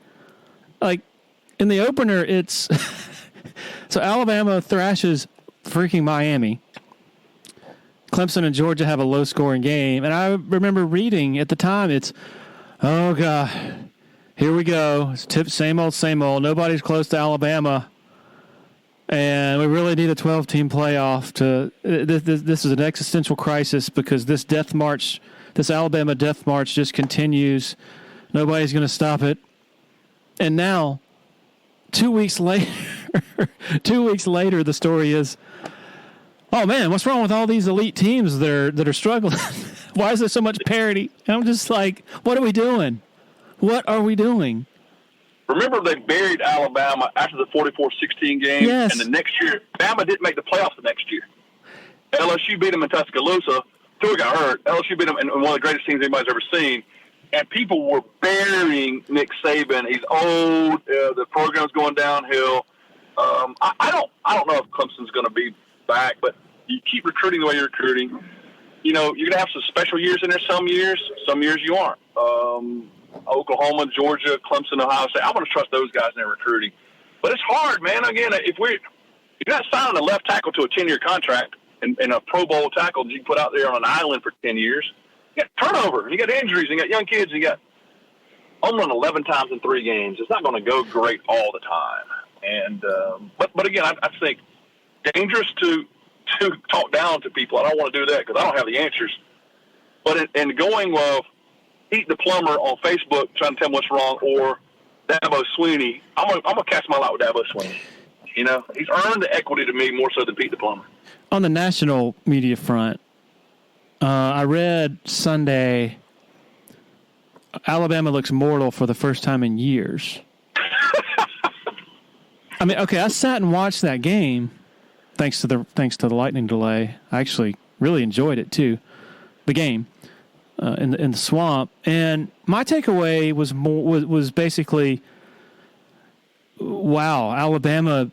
S1: In the opener, it's so Alabama thrashes freaking Miami. Clemson and Georgia have a low-scoring game. And I remember reading at the time, it's, oh, God, here we go. It's same old. Nobody's close to Alabama. And we really need a 12-team playoff. This is an existential crisis because this Alabama death march just continues. Nobody's going to stop it. And now, 2 weeks later, the story is, oh, man, what's wrong with all these elite teams that are struggling? Why is there so much parity? And I'm just like, what are we doing? What are we doing?
S3: Remember they buried Alabama after the 44-16 game?
S1: Yes.
S3: And the next year, Alabama didn't make the playoffs the next year. LSU beat them in Tuscaloosa. Tua got hurt. LSU beat them in one of the greatest teams anybody's ever seen. And people were burying Nick Saban. He's old. The program's going downhill. I don't know if Clemson's going to be back, but you keep recruiting the way you're recruiting. You're going to have some special years in there some years you aren't. Oklahoma, Georgia, Clemson, Ohio State. I'm going to trust those guys in their recruiting. But it's hard, man. Again, if you're not signing a left tackle to a 10-year contract and a Pro Bowl tackle that you can put out there on an island for 10 years, you got turnover, you got injuries, you got young kids, you got home run 11 times in 3 games. It's not going to go great all the time. And but again, I think dangerous to talk down to people. I don't want to do that because I don't have the answers. But in going of eat the plumber on Facebook trying to tell them what's wrong, or Dabo Swinney, I'm gonna cast my lot with Dabo Swinney. You know, he's earned the equity to me more so than Pete the Plumber.
S1: On the national media front, I read Sunday, Alabama looks mortal for the first time in years. I mean, okay, I sat and watched that game, thanks to the lightning delay. I actually really enjoyed it too, the game in the swamp. And my takeaway was basically, wow, Alabama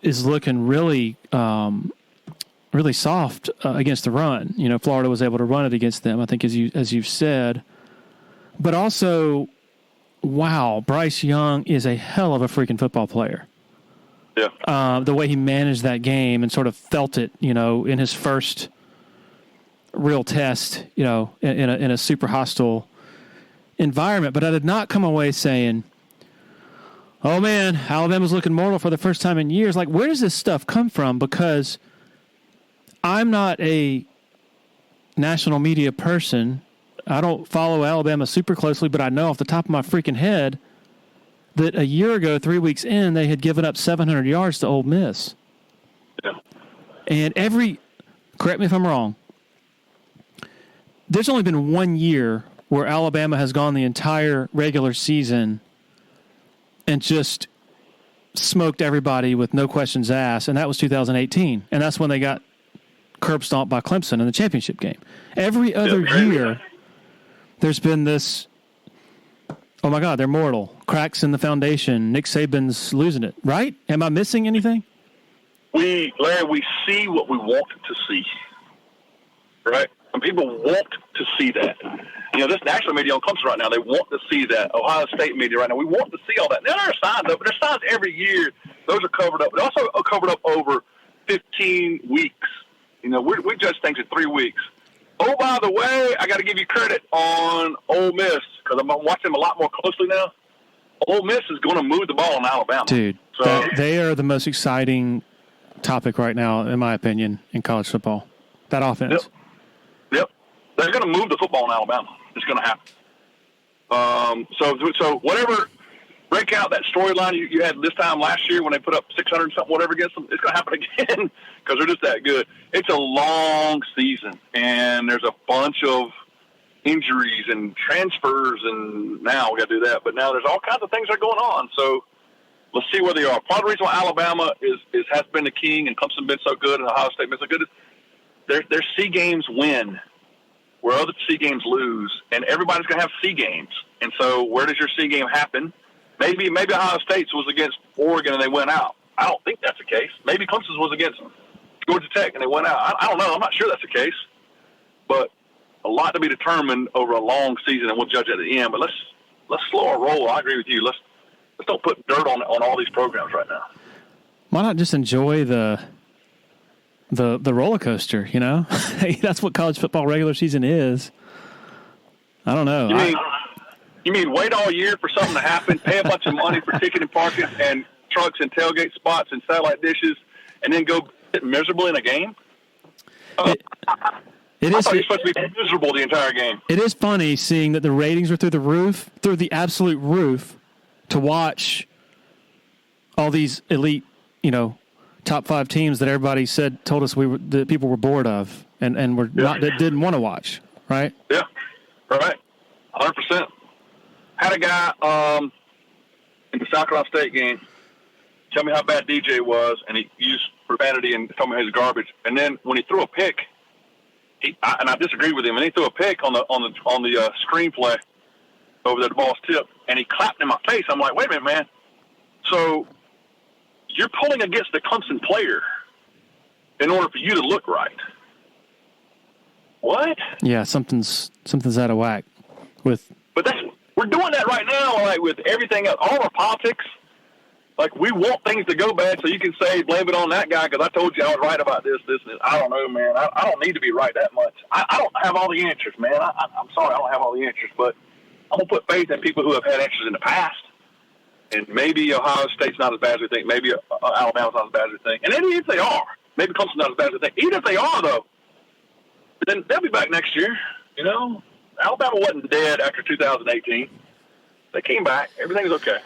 S1: is looking really really soft against the run. You know, Florida was able to run it against them, I think, as you've said. But also, wow, Bryce Young is a hell of a freaking football player.
S3: Yeah.
S1: The way he managed that game and sort of felt it, you know, in his first real test, you know, in a super hostile environment. But I did not come away saying, oh man, Alabama's looking mortal for the first time in years. Like, where does this stuff come from? Because I'm not a national media person. I don't follow Alabama super closely, but I know off the top of my freaking head that a year ago, 3 weeks in, they had given up 700 yards to Ole Miss.
S3: Yeah.
S1: And correct me if I'm wrong, there's only been 1 year where Alabama has gone the entire regular season and just smoked everybody with no questions asked, and that was 2018. And that's when they got curb stomped by Clemson in the championship game. Every other year, there's been this, oh my God, they're mortal. Cracks in the foundation. Nick Saban's losing it, right? Am I missing anything?
S3: Larry, we see what we want to see, right? And people want to see that. You know, this national media on Clemson right now, they want to see that. Ohio State media right now, we want to see all that. Now, there are signs of it, but there's signs every year. Those are covered up. They're also covered up over 15 weeks. You know, we judge things in 3 weeks. Oh, by the way, I got to give you credit on Ole Miss because I'm watching them a lot more closely now. Ole Miss is going to move the ball in Alabama.
S1: Dude,
S3: so,
S1: they are the most exciting topic right now, in my opinion, in college football. That offense.
S3: Yep. They're going to move the football in Alabama. It's going to happen. So whatever, break out that storyline you had this time last year when they put up 600 and something, whatever against them, it's going to happen again because they're just that good. It's a long season, and there's a bunch of injuries and transfers, and now we got to do that. But now there's all kinds of things that are going on. So let's see where they are. Part of the reason why Alabama has been the king and Clemson been so good and Ohio State been so good is their C games win where other C games lose, and everybody's going to have C games. And so where does your C game happen? Maybe Ohio State's was against Oregon and they went out. I don't think that's the case. Maybe Clemson's was against Georgia Tech and they went out. I don't know. I'm not sure that's the case. But a lot to be determined over a long season, and we'll judge at the end. But let's slow our roll. I agree with you. Let's don't put dirt on all these programs right now.
S1: Why not just enjoy the roller coaster? You know, that's what college football regular season is. I don't know.
S3: You mean wait all year for something to happen, pay a bunch of money for ticket and parking and trucks and tailgate spots and satellite dishes, and then go sit miserable in a game? I thought you're supposed to be miserable the entire game.
S1: It is funny seeing that the ratings are through the absolute roof, to watch all these elite, you know, top 5 teams that everybody told us that people were bored of and didn't want to watch, right?
S3: Yeah, right, 100%. Had a guy in the South Carolina State game tell me how bad DJ was, and he used profanity and told me he was garbage. And then when he threw a pick, and I disagreed with him, and he threw a pick on the screenplay over there, the ball's tip, and he clapped in my face. I'm like, wait a minute, man. So you're pulling against the Clemson player in order for you to look right. What?
S1: Yeah, something's out of whack with.
S3: But we're doing that right now, like with everything else, all our politics. Like, we want things to go bad so you can say, blame it on that guy because I told you I was right about this, and this. I don't know, man. I don't need to be right that much. I don't have all the answers, man. I'm sorry I don't have all the answers, but I'm going to put faith in people who have had answers in the past. And maybe Ohio State's not as bad as we think. Maybe Alabama's not as bad as we think. And even if they are, maybe Clemson's not as bad as we think. Even if they are, though, then they'll be back next year. You know, Alabama wasn't dead after 2018. They came back. Everything's okay.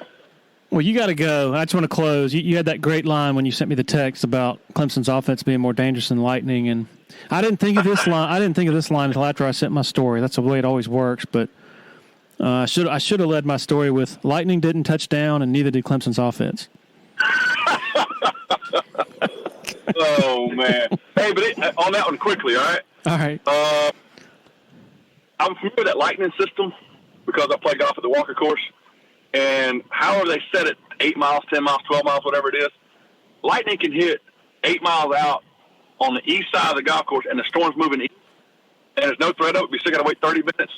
S1: Well, you got to go. I just want to close. You had that great line when you sent me the text about Clemson's offense being more dangerous than Lightning, and I didn't think of this line. I didn't think of this line until after I sent my story. That's the way it always works. But I should have led my story with Lightning didn't touch down, and neither did Clemson's offense.
S3: Oh man! Hey, but on that one quickly, all right?
S1: All right.
S3: I'm familiar with that Lightning system because I play golf at the Walker course. And however they set it, 8 miles, 10 miles, 12 miles, whatever it is, Lightning can hit 8 miles out on the east side of the golf course, and the storm's moving east. And there's no threat of it. We still got to wait 30 minutes.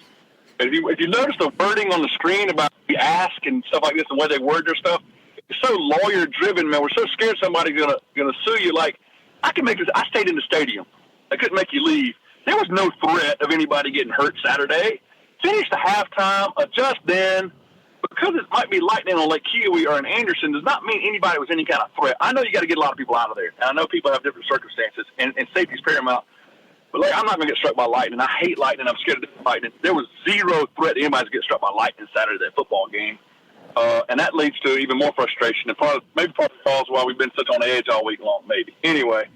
S3: And if you notice the wording on the screen about the ask and stuff like this, the way they word their stuff, it's so lawyer-driven, man. We're so scared somebody's gonna sue you. Like, I can make this. I stayed in the stadium. They couldn't make you leave. There was no threat of anybody getting hurt Saturday. Finish the halftime, adjust then. Because it might be Lightning on Lake Kiowee or in Anderson does not mean anybody was any kind of threat. I know you got to get a lot of people out of there. And I know people have different circumstances, and safety's paramount. But I'm not going to get struck by lightning. I hate lightning. I'm scared of lightning. There was zero threat to anybody to get struck by lightning Saturday at that football game. And that leads to even more frustration. And maybe part of the cause why we've been such on edge all week long, maybe. Anyway,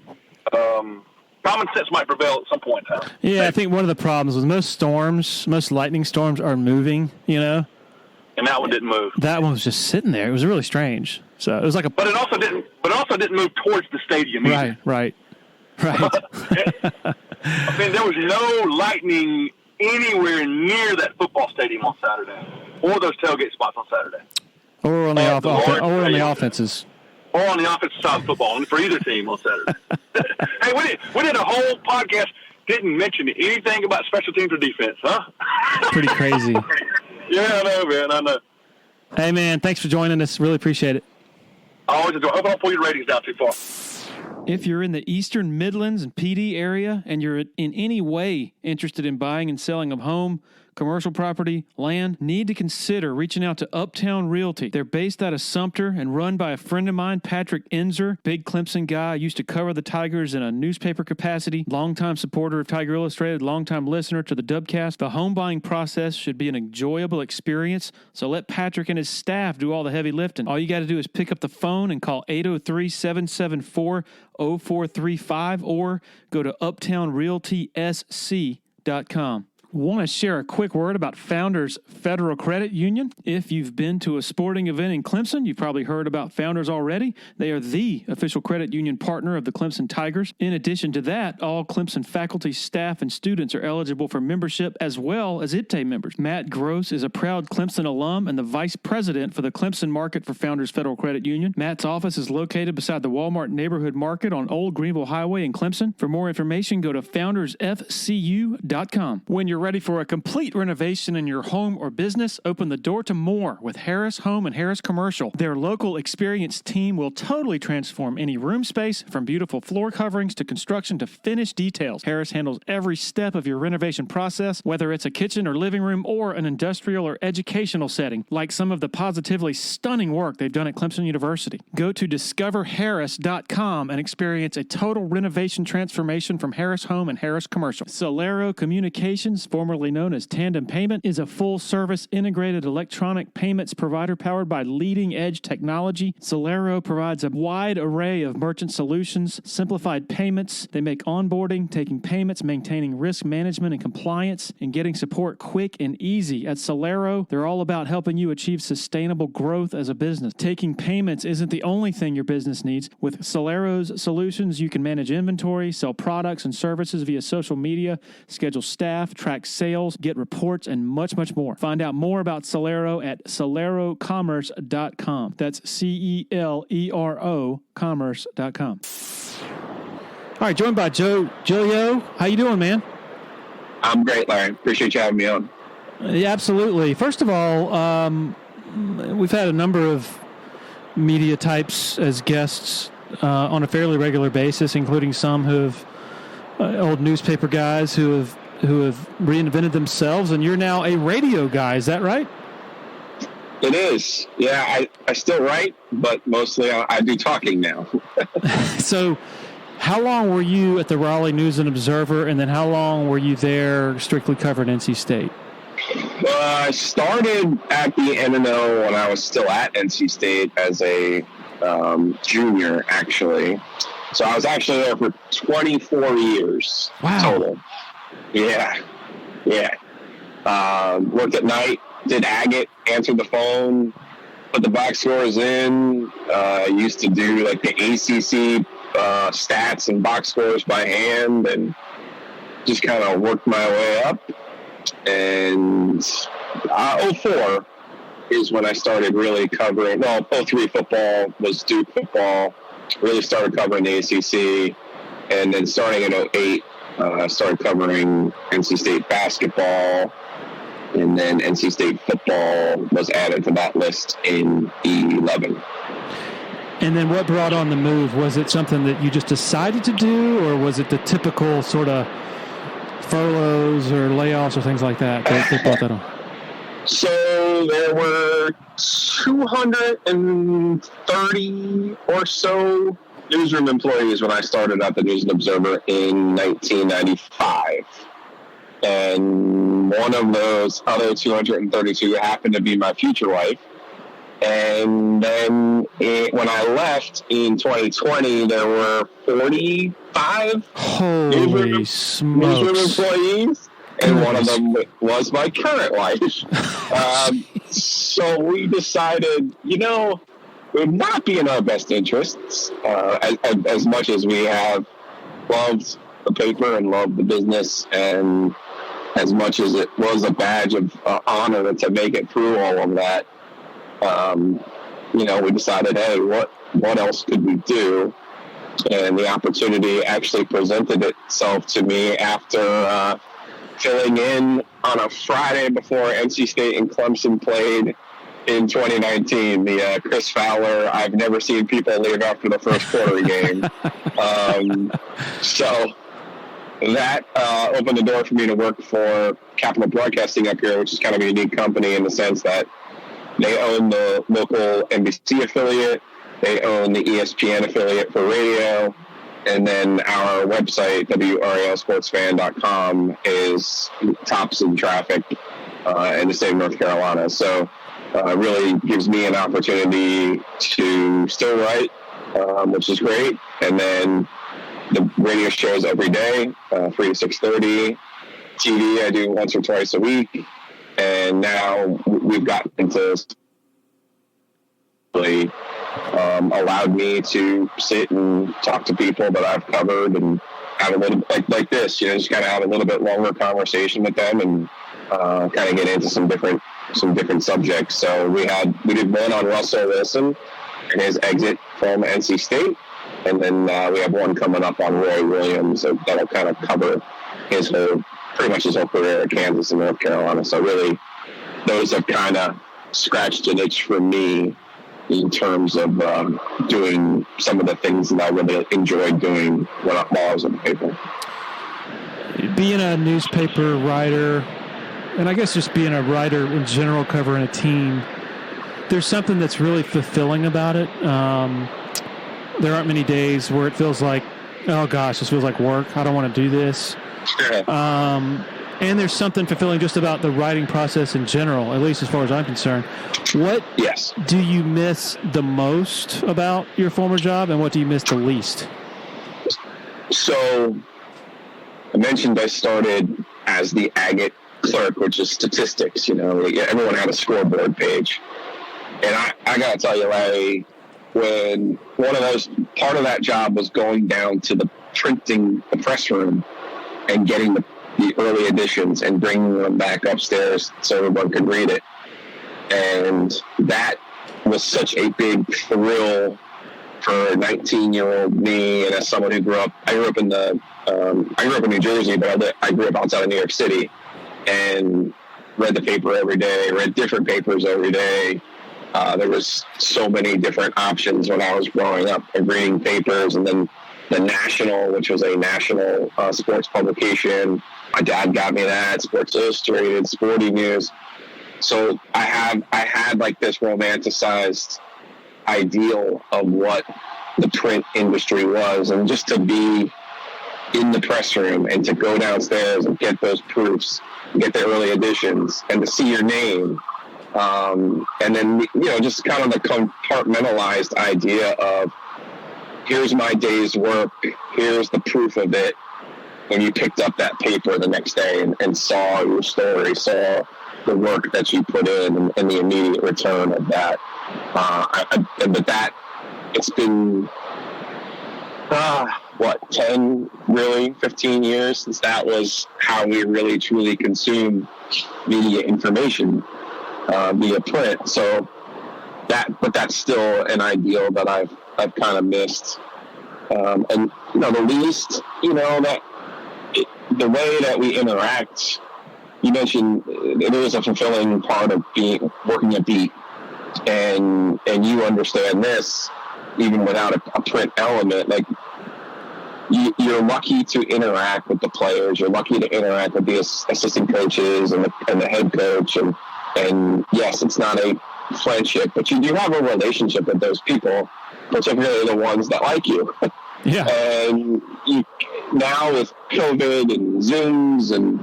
S3: common sense might prevail at some point in time.
S1: Yeah, maybe. I think one of the problems with most lightning storms are moving, And that one didn't move. That one was just sitting there. It was really strange. So it was like
S3: But it also didn't move towards the stadium either.
S1: Right.
S3: I mean, there was no lightning anywhere near that football stadium on Saturday, or those tailgate spots on Saturday,
S1: or on the offenses,
S3: or on the offensive side of football for either team on Saturday. Hey, we did a whole podcast, didn't mention anything about special teams or defense, huh?
S1: Pretty crazy.
S3: Yeah, I know, man. I know.
S1: Hey, man, thanks for joining us. Really appreciate it.
S3: I always enjoy. I hope I don't pull your ratings down too far.
S1: If you're in the Eastern Midlands and PD area and you're in any way interested in buying and selling a home, commercial property, land, need to consider reaching out to Uptown Realty. They're based out of Sumter and run by a friend of mine, Patrick Enzer, big Clemson guy, used to cover the Tigers in a newspaper capacity, longtime supporter of Tiger Illustrated, longtime listener to the Dubcast. The home buying process should be an enjoyable experience, so let Patrick and his staff do all the heavy lifting. All you got to do is pick up the phone and call 803-774-0435 or go to uptownrealtysc.com. Want to share a quick word about Founders Federal Credit Union? If you've been to a sporting event in Clemson, you've probably heard about Founders already. They are the official credit union partner of the Clemson Tigers. In addition to that, all Clemson faculty, staff, and students are eligible for membership as well as IPTAY members. Matt Gross is a proud Clemson alum and the vice president for the Clemson market for Founders Federal Credit Union. Matt's office is located beside the Walmart Neighborhood Market on Old Greenville Highway in Clemson. For more information, go to foundersfcu.com. When you're ready for a complete renovation in your home or business, open the door to more with Harris Home and Harris Commercial. Their local experienced team will totally transform any room space, from beautiful floor coverings to construction to finished details. Harris handles every step of your renovation process, whether it's a kitchen or living room or an industrial or educational setting, like some of the positively stunning work they've done at Clemson University. Go to discoverharris.com and experience a total renovation transformation from Harris Home and Harris Commercial. Solero Communications, formerly known as Tandem Payment, is a full-service integrated electronic payments provider powered by leading-edge technology. Solero provides a wide array of merchant solutions, simplified payments. They make onboarding, taking payments, maintaining risk management and compliance, and getting support quick and easy. At Solero, they're all about helping you achieve sustainable growth as a business. Taking payments isn't the only thing your business needs. With Solero's solutions, you can manage inventory, sell products and services via social media, schedule staff, track sales, get reports, and much, much more. Find out more about Solero at solerocommerce.com. That's CELERO commerce.com. All right, joined by Giglio. How you doing, man?
S4: I'm great, Larry. Appreciate you having me on.
S1: Yeah, absolutely. First of all, we've had a number of media types as guests on a fairly regular basis, including some who have old newspaper guys who have reinvented themselves, and you're now a radio guy. Is that right?
S4: It is. Yeah, I still write, but mostly I do talking now.
S1: So how long were you at the Raleigh News and Observer, and then how long were you there strictly covering NC State?
S4: I started at the NNO when I was still at NC State as a junior, actually. So I was actually there for 24 years total. Yeah. Worked at night, did agate, answered the phone, put the box scores in. Used to do like the ACC stats and box scores by hand, and just kind of worked my way up. And 04 is when I started really covering. Well, 03 football was Duke football. Really started covering the ACC, and then starting in 08, started covering NC State basketball, and then NC State football was added to that list in 11.
S1: And then what brought on the move? Was it something that you just decided to do, or was it the typical sort of furloughs or layoffs or things like that that brought that on?
S4: So there were 230 or so newsroom employees when I started at the News and Observer in 1995. And one of those other 232 happened to be my future wife. And then when I left in 2020, there were 45
S1: newsroom
S4: employees. And one of them was my current wife. So we decided, it would not be in our best interests, as much as we have loved the paper and loved the business, and as much as it was a badge of honor to make it through all of that. We decided, hey, what else could we do? And the opportunity actually presented itself to me after filling in on a Friday before NC State and Clemson played in 2019. The Chris Fowler, I've never seen people leave after the first quarter game. So that opened the door for me to work for Capital Broadcasting up here, which is kind of a unique company in the sense that they own the local NBC affiliate, they own the ESPN affiliate for radio, and then our website, WRALSportsFan.com, is tops in traffic in the state of North Carolina. So it really gives me an opportunity to still write, which is great. And then the radio shows every day, 3 to 6:30. TV I do once or twice a week. And now we've gotten into really allowed me to sit and talk to people that I've covered and have a little like this, just kind of have a little bit longer conversation with them and kind of get into some different subjects. So we did one on Russell Wilson and his exit from NC State, and then we have one coming up on Roy Williams that'll kind of cover pretty much his whole career at Kansas and North Carolina. So really, those have kind of scratched an itch for me in terms of doing some of the things that I really enjoyed doing while I was in the paper.
S1: Being a newspaper writer, and I guess just being a writer in general, covering a team, there's something that's really fulfilling about it. There aren't many days where it feels like, oh gosh, this feels like work. I don't want to do this. And there's something fulfilling just about the writing process in general, at least as far as I'm concerned. What do you miss the most about your former job, and what do you miss the least?
S4: So I mentioned I started as the agate clerk, which is statistics. Everyone had a scoreboard page. And I got to tell you, Larry, when part of that job was going down to the press room and getting the early editions and bringing them back upstairs so everyone could read it. And that was such a big thrill for a 19-year-old me, and as someone who I grew up in New Jersey, but I grew up outside of New York City and read the paper every day, read different papers every day. There was so many different options when I was growing up and reading papers, and then the National, which was a national sports publication. My dad got me that, Sports Illustrated, Sporting News. So I had like this romanticized ideal of what the print industry was, and just to be in the press room and to go downstairs and get those proofs, get the early editions, and to see your name. And then, just kind of the compartmentalized idea of, here's my day's work, here's the proof of it, when you picked up that paper the next day and saw your story, saw the work that you put in and the immediate return of that. But that, it's been, 15 years since that was how we really truly consume media information via print. So but that's still an ideal that I've kind of missed. And the least, that the way that we interact, you mentioned there is a fulfilling part of working a beat, and you understand this even without a print element. Like, you're lucky to interact with the players. You're lucky to interact with the assistant coaches and the head coach. And yes, it's not a friendship, but you do have a relationship with those people, particularly the ones that like you.
S1: Yeah.
S4: And now with COVID and Zooms and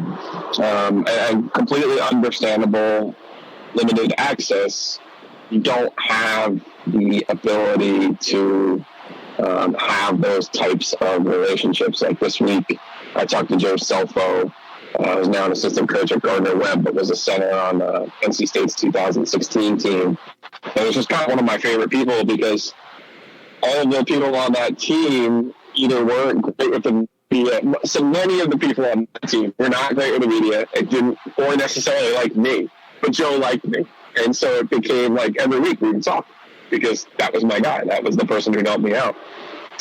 S4: completely understandable limited access, you don't have the ability to have those types of relationships. Like this week, I talked to Joe Selfo, who's now an assistant coach at Gardner-Webb, but was a center on NC State's 2016 team. And it was just kind of one of my favorite people because all of the people on that team either weren't great with the media. So many of the people on that team were not great with the media. It didn't, or necessarily like me, but Joe liked me. And so it became like every week we would talk because that was my guy. That was the person who helped me out.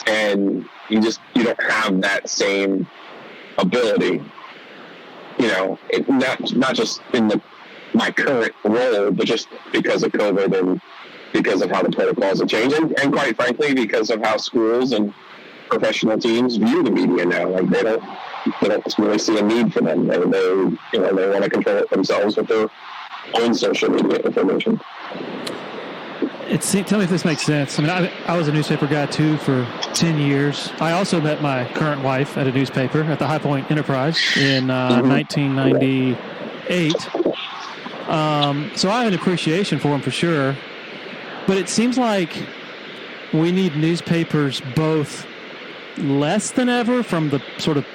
S4: And you don't have that same ability, not just in my current role, but just because of COVID and because of how the protocols have changed, and quite frankly, because of how schools and professional teams view the media now. Like they don't really see a need for them. They want to control it themselves with their own social media information.
S1: Tell me if this makes sense. I mean, I was a newspaper guy too for 10 years. I also met my current wife at a newspaper at the High Point Enterprise in 1998. So I have an appreciation for them for sure. But it seems like we need newspapers both less than ever from the sort of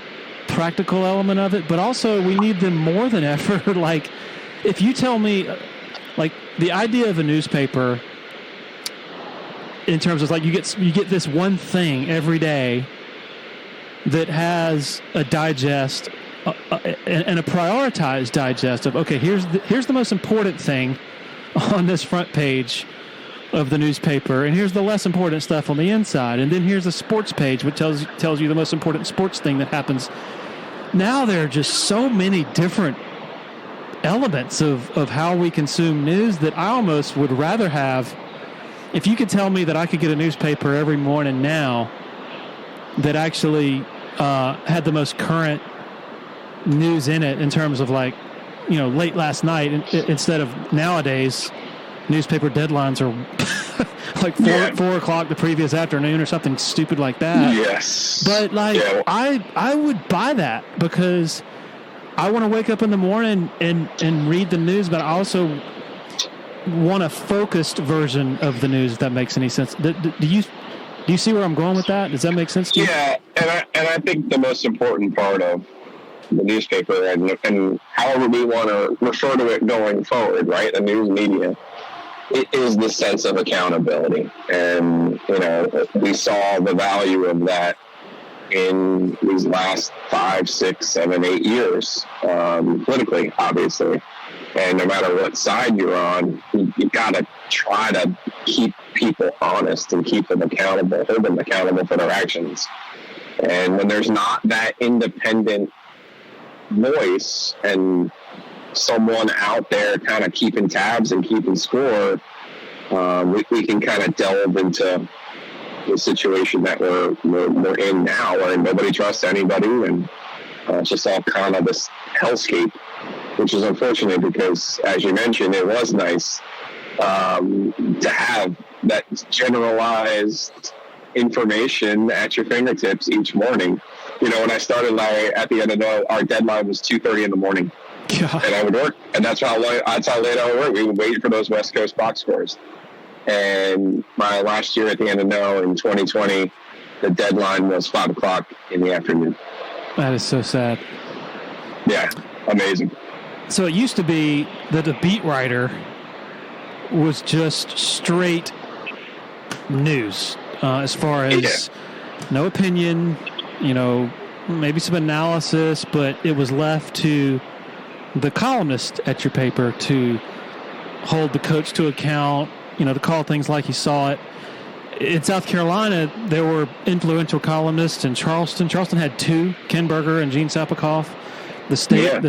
S1: practical element of it, but also we need them more than ever. Like, if you tell me, like, the idea of a newspaper in terms of, like, you get this one thing every day that has a digest and a prioritized digest of, okay, here's the most important thing on this front page of the newspaper, and here's the less important stuff on the inside, and then here's a sports page which tells you the most important sports thing that happens. Now there are just so many different elements of how we consume news that I almost would rather have, if you could tell me that I could get a newspaper every morning now that actually had the most current news in it in terms of, like, late last night, instead of nowadays newspaper deadlines are like 4 o'clock the previous afternoon or something stupid like that.
S4: Yes.
S1: But I would buy that because I want to wake up in the morning and read the news, but I also want a focused version of the news, if that makes any sense. Do you see where I'm going with that? Does that make sense to you?
S4: Yeah, and I think the most important part of the newspaper and however we want to refer to it going forward, right, the news media, it is the sense of accountability. And, we saw the value of that in these last 5, 6, 7, 8 years, politically, obviously. And no matter what side you're on, you got to try to keep people honest and keep them accountable, hold them accountable for their actions. And when there's not that independent voice and someone out there kind of keeping tabs and keeping score, we can kind of delve into the situation that we're in now, where nobody trusts anybody, and it's just all kind of this hellscape, which is unfortunate because, as you mentioned, it was nice to have that generalized information at your fingertips each morning. when I started, Larry, at the NNO, our deadline was 2:30 in the morning.
S1: God.
S4: And I would work, and that's how late I would work. We would wait for those West Coast box scores. And my last year at the NNO in 2020, the deadline was 5 o'clock in the afternoon.
S1: That is so sad.
S4: Yeah, amazing.
S1: So it used to be that a beat writer was just straight news, as far as no opinion, maybe some analysis, but it was left to the columnist at your paper to hold the coach to account, to call things like he saw it. In South Carolina, there were influential columnists in Charleston. Charleston had 2, Ken Berger and Gene Sapikoff. The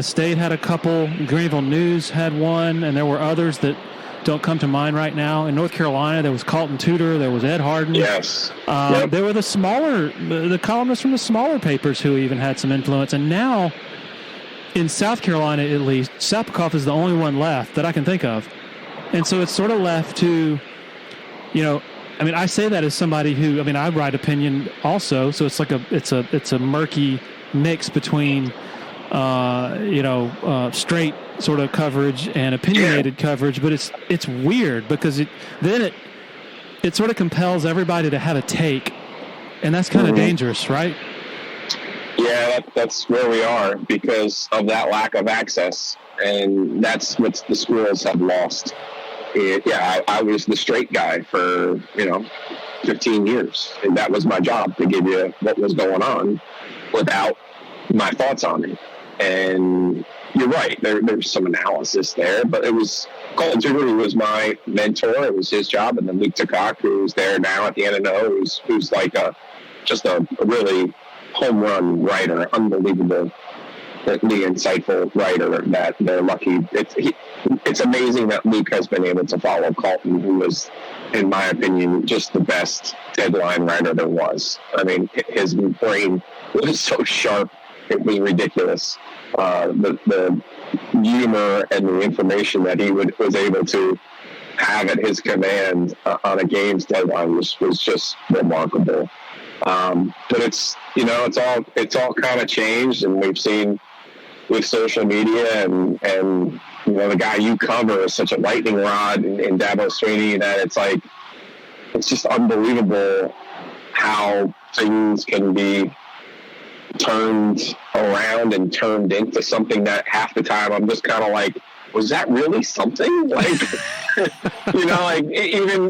S1: state had a couple. Greenville News had one, and there were others that don't come to mind right now. In North Carolina, there was Carlton Tudor, there was Ed Harden.
S4: Yes.
S1: There were the columnists from the smaller papers who even had some influence. And now, in South Carolina at least, Sapikoff is the only one left that I can think of. And so it's sort of left to, I say that as somebody who, I write opinion also, so it's like it's a murky mix between, straight sort of coverage and opinionated coverage, but it's weird because it sort of compels everybody to have a take, and that's kind of dangerous, right?
S4: Yeah, that's where we are because of that lack of access, and that's what the schools have lost. I was the straight guy for 15 years, and that was my job, to give you what was going on without my thoughts on it. And you're right, there's some analysis there, but it was Colton Tudor, who was my mentor. It was his job, and then Luke Takak, who's there now at the NNO, who's like just a really home run writer, unbelievably insightful writer that they're lucky. It's amazing that Luke has been able to follow Colton, who was, in my opinion, just the best deadline writer there was. His brain was so sharp, it was ridiculous. The humor and the information that he was able to have at his command on a game's deadline was just remarkable. But it's all kind of changed, and we've seen with social media and the guy you cover is such a lightning rod in Dabo Sweeney that it's just unbelievable how things can be turned around and turned into something that half the time I'm just kind of like, was that really something? Even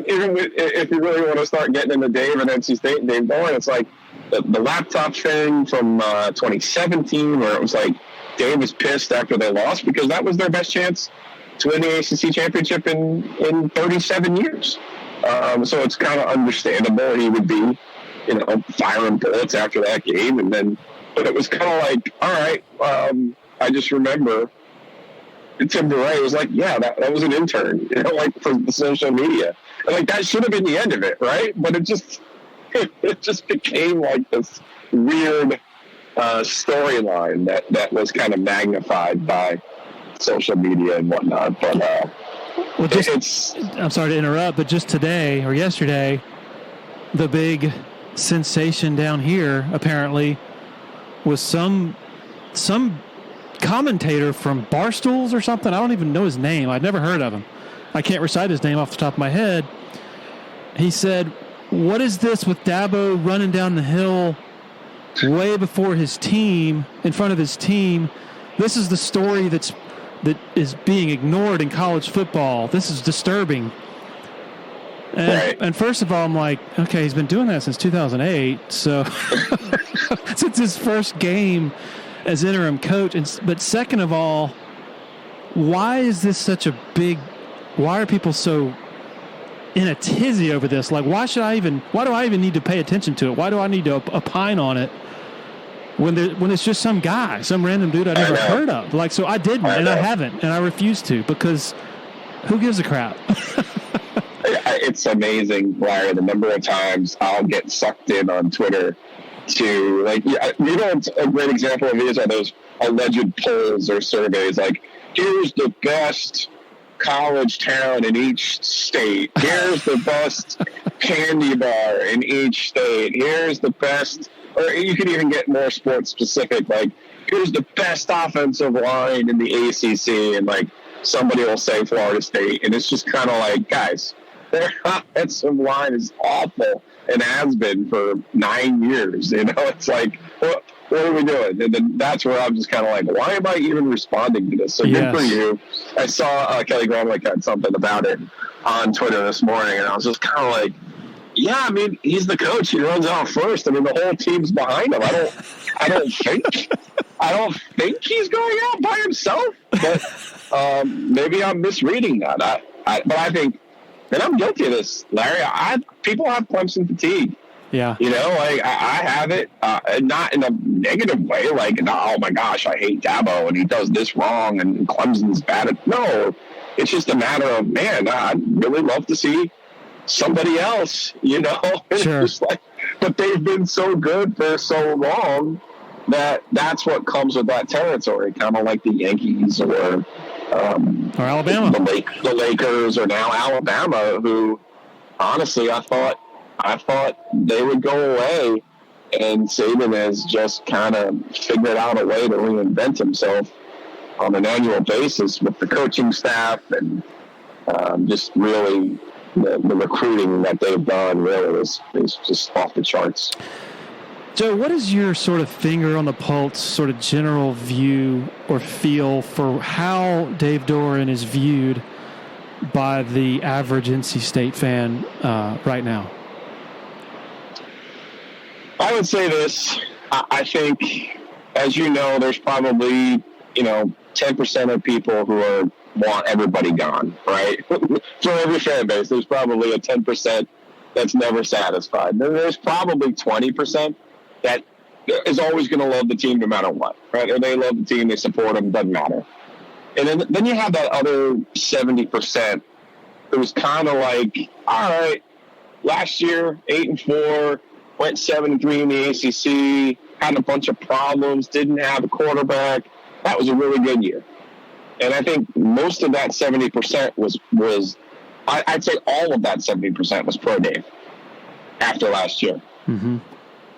S4: if you really want to start getting into Dave and NC State and Dave Doeren, it's like the laptop thing from 2017 where it was like Dave was pissed after they lost because that was their best chance to win the ACC championship in 37 years. So it's kind of understandable he would be, firing bullets after that game. But it was kind of like, all right, I just remember Tim DeRay was like, yeah, that was an intern, for the social media. And that should have been the end of it, right? But it just became like this weird storyline that was kind of magnified by social media and whatnot. But I'm sorry to interrupt, but just today or yesterday, the big sensation down here apparently was some commentator from Barstools or something. I don't even know his name. I'd never heard of him. I can't recite his name off the top of my head. He said, what is this with Dabo running down the hill way before his team, in front of his team? This is the story that is being ignored in college football. This is disturbing. And first of all, I'm like, okay, he's been doing that since 2008. So since his first game as interim coach. But second of all, why is this such a big, why are people so in a tizzy over this? Why do I even need to pay attention to it? Why do I need to opine on it when it's just some guy, some random dude I never heard of? So I didn't, and I haven't, and I refuse to, because who gives a crap? It's amazing, Larry, the number of times I'll get sucked in on Twitter to, a great example of these are those alleged polls or surveys, here's the best college town in each state. Here's the best candy bar in each state. Here's the best or you could even get more sports specific, like, here's the best offensive line in the ACC, and like somebody will say Florida State, and it's just kind of like, guys, their offensive line is awful and has been for 9 years. It's like, what are we doing? And then that's where I'm just kind of like, why am I even responding to this? So good for you. I saw Kelly Gromlich had something about it on Twitter this morning, and I was just kind of like, yeah, I mean, he's the coach. He runs out first. I mean, the whole team's behind him. I don't think he's going out by himself. But maybe I'm misreading that. But I think, and I'm guilty of this, Larry. People have Clemson fatigue.
S1: Yeah.
S4: Like I have it, not in a negative way. Like, oh my gosh, I hate Dabo and he does this wrong and Clemson's bad at. No, it's just a matter of, man, I'd really love to see somebody else, It's
S1: Sure.
S4: just like, but they've been so good for so long that's what comes with that territory, kind of like the Yankees or
S1: Alabama,
S4: the Lakers, or now Alabama, who honestly I thought they would go away, and Saban has just kind of figured out a way to reinvent himself on an annual basis with the coaching staff and just really. The recruiting that they've done really is just off the charts.
S1: Joe, what is your sort of finger on the pulse, sort of general view or feel for how Dave Doeren is viewed by the average NC State fan right now?
S4: I would say this. I think, as you know, there's probably, 10% of people who want everybody gone, right? For every fan base, there's probably a 10% that's never satisfied. Then there's probably 20% that is always going to love the team no matter what, right? Or they love the team, they support them, doesn't matter. And then you have that other 70% who's kind of like, all right, last year, 8-4, went 7-3 in the ACC, had a bunch of problems, didn't have a quarterback. That was a really good year. And I think most of that 70% was I'd say all of that 70% was pro Dave after last year.
S1: Mm-hmm.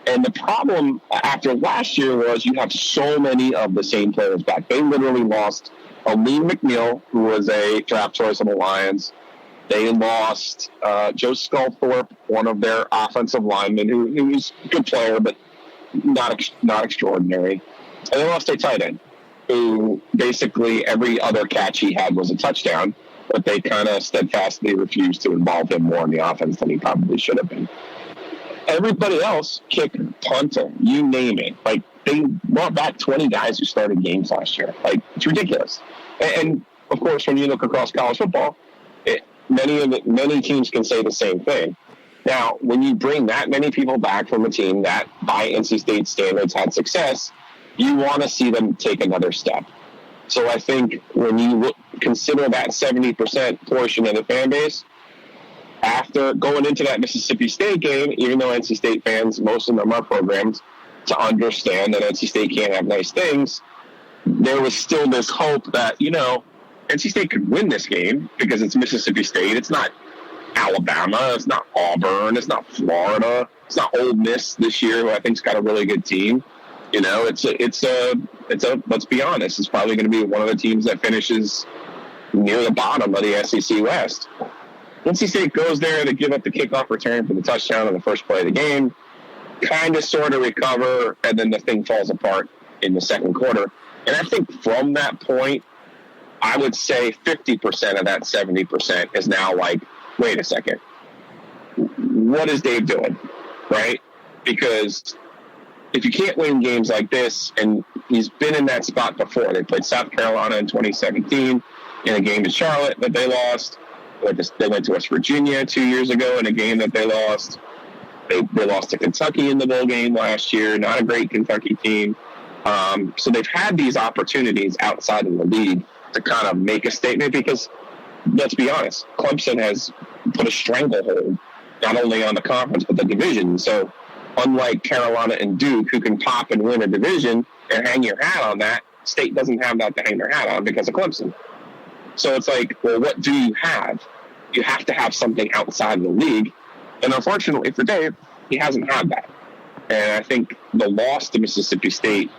S4: And the problem after last year was you have so many of the same players back. They literally lost Aleem McNeil, who was a draft choice on the Lions. They lost Joe Sculthorpe, one of their offensive linemen, who was a good player, but not extraordinary. And they lost a tight end, who basically every other catch he had was a touchdown, but they kind of steadfastly refused to involve him more in the offense than he probably should have been. Everybody else, kicker, punter, you name it. Like, they brought back 20 guys who started games last year. Like, it's ridiculous. And of course, when you look across college football, many teams can say the same thing. Now, when you bring that many people back from a team that, by NC State standards, had success, you want to see them take another step. So I think when you consider that 70% portion of the fan base, after going into that Mississippi State game, even though NC State fans, most of them are programmed to understand that NC State can't have nice things, there was still this hope that, NC State could win this game because it's Mississippi State. It's not Alabama. It's not Auburn. It's not Florida. It's not Ole Miss this year, who I think's got a really good team. It's let's be honest, it's probably going to be one of the teams that finishes near the bottom of the SEC West. NC State goes there to give up the kickoff return for the touchdown on the first play of the game, kind of sort of recover, and then the thing falls apart in the second quarter. And I think from that point, I would say 50% of that 70% is now like, wait a second, what is Dave doing, right? Because if you can't win games like this, and he's been in that spot before. They played South Carolina in 2017 in a game to Charlotte that they lost. They went to West Virginia 2 years ago in a game that they lost. They lost to Kentucky in the bowl game last year. Not a great Kentucky team. So they've had these opportunities outside of the league to kind of make a statement because, let's be honest, Clemson has put a stranglehold not only on the conference but the division. So unlike Carolina and Duke, who can pop and win a division and hang your hat on that, State doesn't have that to hang their hat on because of Clemson. So it's like, well, what do you have? You have to have something outside of the league. And unfortunately for Dave, he hasn't had that. And I think the loss to Mississippi State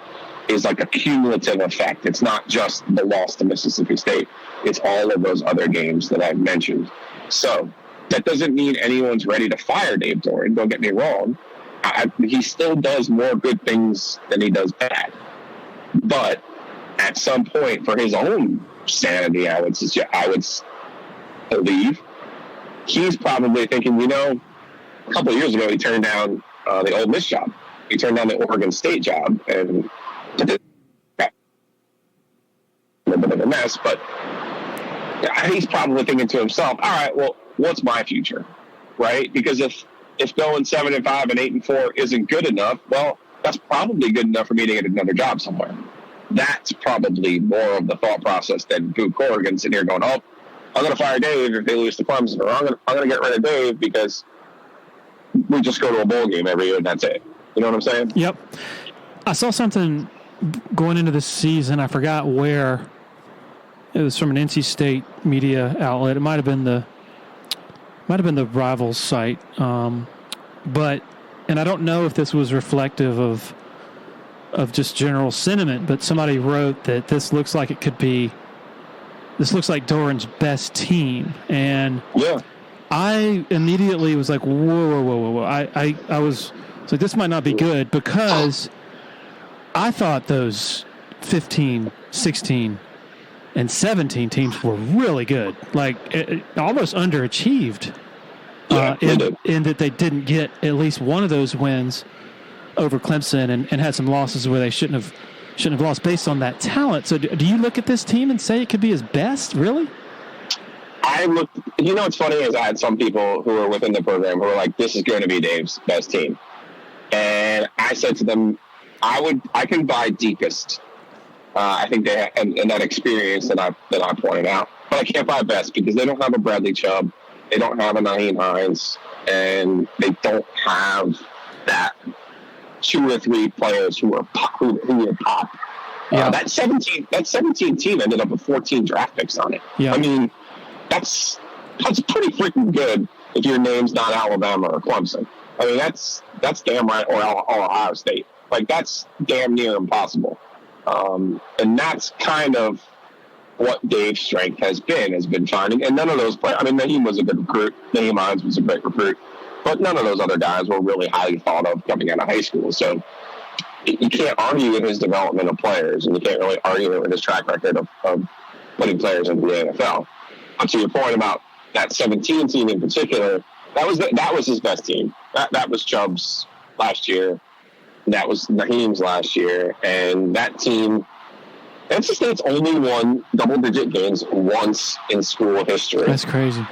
S4: is like a cumulative effect. It's not just the loss to Mississippi State. It's all of those other games that I've mentioned. So that doesn't mean anyone's ready to fire Dave Doeren. Don't get me wrong. He still does more good things than he does bad. But at some point, for his own sanity, I would believe, he's probably thinking, a couple of years ago, he turned down the Ole Miss job. He turned down the Oregon State job, and a bit of a mess, but he's probably thinking to himself, all right, well, what's my future, right? Because if going 7-5 and 8-4 isn't good enough, well, that's probably good enough for me to get another job somewhere. That's probably more of the thought process than Boo Corrigan sitting here going, oh, I'm going to fire Dave if they lose to Clemson, or I'm going to get rid of Dave because we just go to a bowl game every year and that's it. You know what I'm saying?
S1: Yep. I saw something going into this season. I forgot where. It was from an NC State media outlet. It might have been the Rivals site. And I don't know if this was reflective of just general sentiment, but somebody wrote that this looks like Doeren's best team. And
S4: yeah,
S1: I immediately was like, whoa. I was like, this might not be good, because I thought those 15, 16, and 17 teams were really good, like almost underachieved, in that they didn't get at least one of those wins over Clemson and had some losses where they shouldn't have lost based on that talent. So do you look at this team and say it could be his best, really?
S4: What's funny is I had some people who were within the program who were like, this is going to be Dave's best team. And I said to them, I can buy deepest. I think they and that experience that I pointed out, but I can't buy best because they don't have a Bradley Chubb, they don't have a Naheem Hines, and they don't have that 2 or 3 players who are pop. Yeah. That 17 team ended up with 14 draft picks on it. Yeah. I mean, that's pretty freaking good if your name's not Alabama or Clemson. I mean, that's damn right, or Ohio State. Like, that's damn near impossible. And that's kind of what Dave's strength has been finding. And none of those players, I mean, Naheem was a good recruit. Naheem Hines was a great recruit. But none of those other guys were really highly thought of coming out of high school. So you can't argue with his development of players, and you can't really argue with his track record of putting players into the NFL. But to your point about that 17 team in particular, that was his best team. That was Chubb's last year. That was Naheem's last year. And that team, NC State's only won double-digit games once in school history.
S1: That's crazy.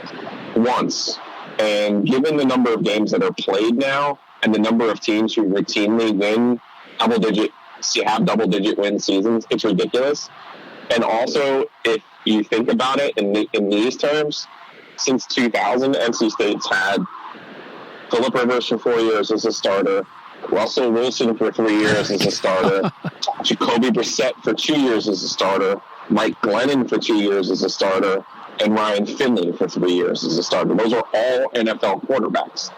S4: Once. And given the number of games that are played now and the number of teams who routinely win have double-digit win seasons, it's ridiculous. And also, if you think about it in these terms, since 2000, NC State's had Phillip Rivers for 4 years as a starter, Russell Wilson for 3 years as a starter, Jacoby Brissett for 2 years as a starter, Mike Glennon for 2 years as a starter, and Ryan Finley for 3 years as a starter. Those are all NFL quarterbacks.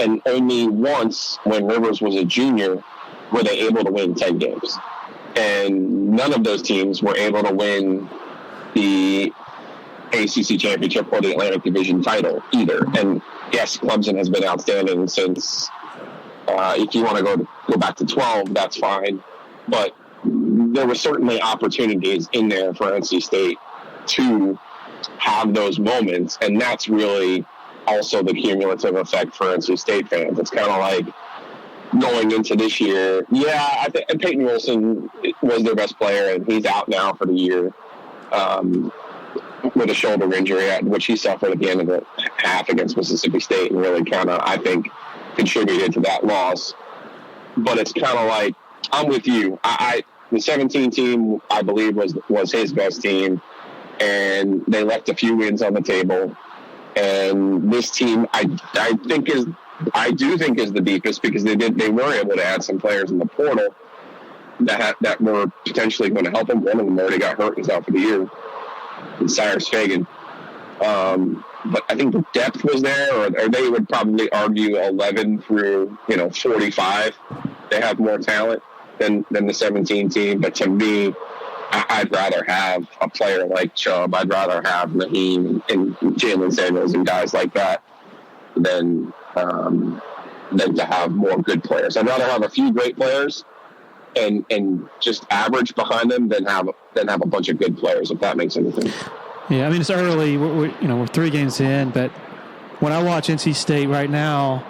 S4: And only once, when Rivers was a junior, were they able to win 10 games. And none of those teams were able to win the ACC championship or the Atlantic Division title either. And yes, Clemson has been outstanding since, if you want to go back to 12, that's fine. But there were certainly opportunities in there for NC State to have those moments. And that's really also the cumulative effect for NC State fans. It's kind of like going into this year. Yeah, and Peyton Wilson was their best player, and he's out now for the year with a shoulder injury, which he suffered at the end of the half against Mississippi State, and really kind of, I think, contributed to that loss. But it's kind of like, I'm with you. The 17 team, I believe, was his best team, and they left a few wins on the table. And this team, I do think is the deepest, because they were able to add some players in the portal that were potentially going to help them. One of them already got hurt and is out for the year. Cyrus Fagan. but I think the depth was there, or they would probably argue 11 through 45. They have more talent than the 17 team, but to me, I'd rather have a player like Chubb. I'd rather have Naheem and Jalen Samuels and guys like that than to have more good players. I'd rather have a few great players and just average behind them than have a bunch of good players, if that makes any sense.
S1: Yeah, I mean, it's early. We're 3 games in, but when I watch NC State right now,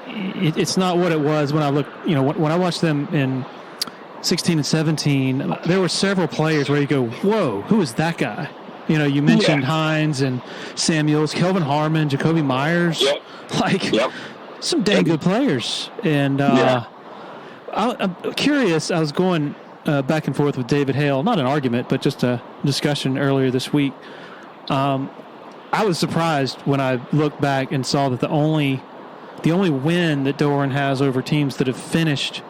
S1: it's not what it was when I look. When I watched them in 16 and 17, there were several players where you go, "Whoa, who is that guy?" You mentioned Hines and Samuels, Kelvin Harmon, Jacoby Myers, some dang good players. And I'm curious. I was going back and forth with David Hale, not an argument, but just a discussion earlier this week. I was surprised when I looked back and saw that the only win that Doeren has over teams that have finished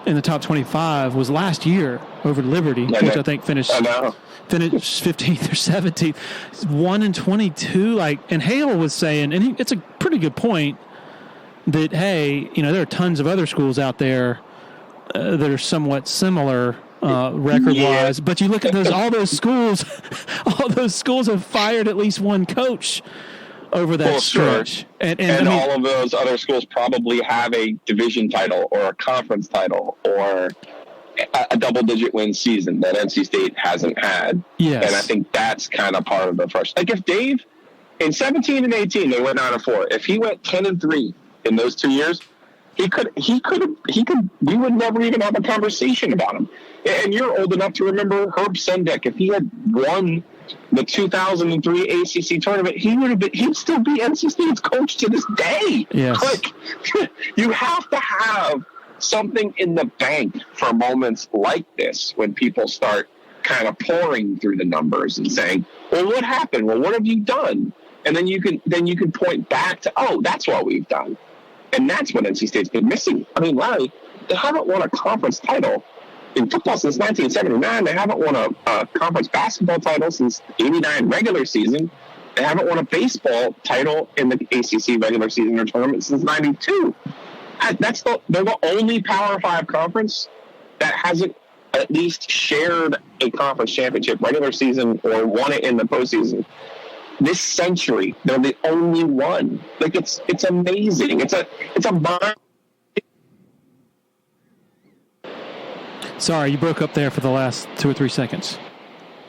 S1: in the top 25 was last year over Liberty, which I think finished 15th or 17th. 1-22. And Hale was saying, and it's a pretty good point, that, hey, there are tons of other schools out there that are somewhat similar record-wise, but you look at all those schools have fired at least one coach over that stretch.
S4: Sure. And all of those other schools probably have a division title or a conference title or a double-digit win season that NC State hasn't had.
S1: Yes.
S4: And I think that's kind of part of the first. Like if Dave, in 17 and 18, they went 9-4. If he went 10-3 in those 2 years, he could, we would never even have a conversation about him. And you're old enough to remember Herb Sendek. If he had won the 2003 ACC tournament, he'd still be NC State's coach to this day.
S1: Yes.
S4: You have to have something in the bank for moments like this when people start kind of pouring through the numbers and saying, well, what happened? Well, what have you done? And then you can point back to, oh, that's what we've done. And that's what NC State's been missing. I mean, Larry, they haven't won a conference title in football since 1979. They haven't won a conference basketball title since '89 regular season. They haven't won a baseball title in the ACC regular season or tournament since '92. They're the only Power 5 conference that hasn't at least shared a conference championship regular season or won it in the postseason. This century, they're the only one. Like it's amazing. It's a mind.
S1: Sorry, you broke up there for the last 2 or 3 seconds.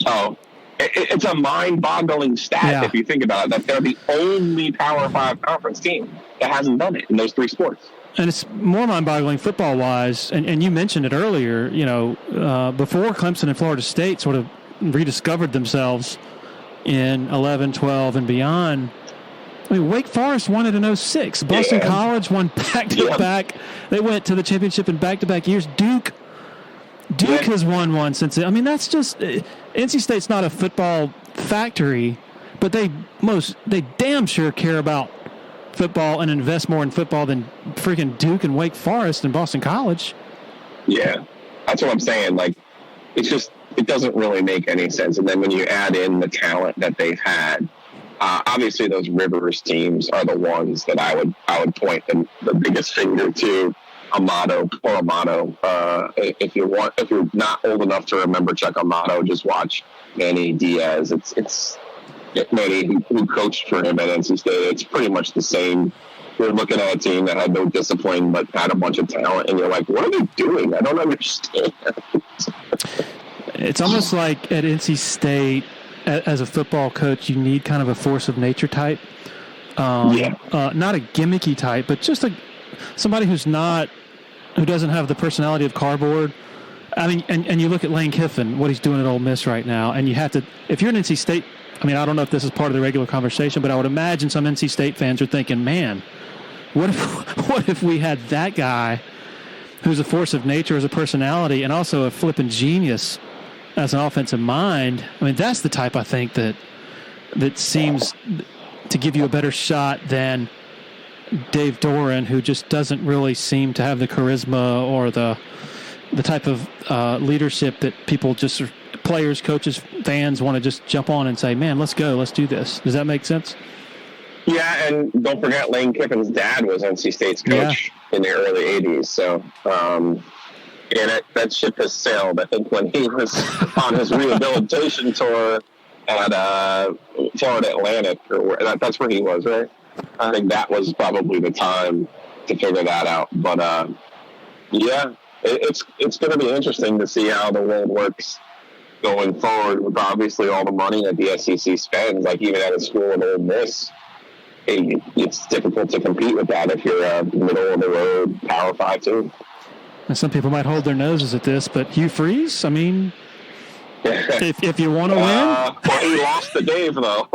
S4: Oh, it's a mind-boggling stat if you think about it, that they're the only Power 5 conference team that hasn't done it in those 3 sports.
S1: And it's more mind-boggling football-wise, and you mentioned it earlier, before Clemson and Florida State sort of rediscovered themselves in 11, 12, and beyond. I mean, Wake Forest won it in 2006. Boston College won back-to-back. They went to the championship in back-to-back years. Duke has won one since then. I mean, that's just NC State's not a football factory, but they damn sure care about football and invest more in football than freaking Duke and Wake Forest and Boston College. Yeah,
S4: that's what I'm saying. Like, it doesn't really make any sense. And then when you add in the talent that they've had, obviously those Rivers teams are the ones that I would point the biggest finger to. Amato. If you're not old enough to remember Chuck Amato, just watch Manny Diaz. It's Manny who coached for him at NC State. It's pretty much the same. You're looking at a team that had no discipline but had a bunch of talent, and you're like, what are they doing? I don't understand.
S1: It's almost like at NC State, as a football coach, you need kind of a force of nature type. Not a gimmicky type, but just somebody who doesn't have the personality of cardboard. I mean, and you look at Lane Kiffin, what he's doing at Ole Miss right now, and you have to, if you're an NC State, I mean, I don't know if this is part of the regular conversation, but I would imagine some NC State fans are thinking, man, what if we had that guy who's a force of nature as a personality and also a flipping genius as an offensive mind? I mean, that's the type, I think, that seems to give you a better shot than Dave Doeren, who just doesn't really seem to have the charisma or the type of leadership that people just players, coaches, fans want to just jump on and say, man, let's go. Let's do this. Does that make sense?
S4: Yeah, and don't forget Lane Kiffin's dad was NC State's coach in the early 80s. So, that ship has sailed. I think when he was on his rehabilitation tour at Florida Atlantic, that's where he was, right? I think that was probably the time to figure that out. But, it's going to be interesting to see how the world works going forward with obviously all the money that the SEC spends. Like even at a school in Ole Miss, it's difficult to compete with that if you're a middle-of-the-road Power 5 team.
S1: And some people might hold their noses at this, but Hugh Freeze, I mean, if you want to win.
S4: Well, he lost to Dave, though.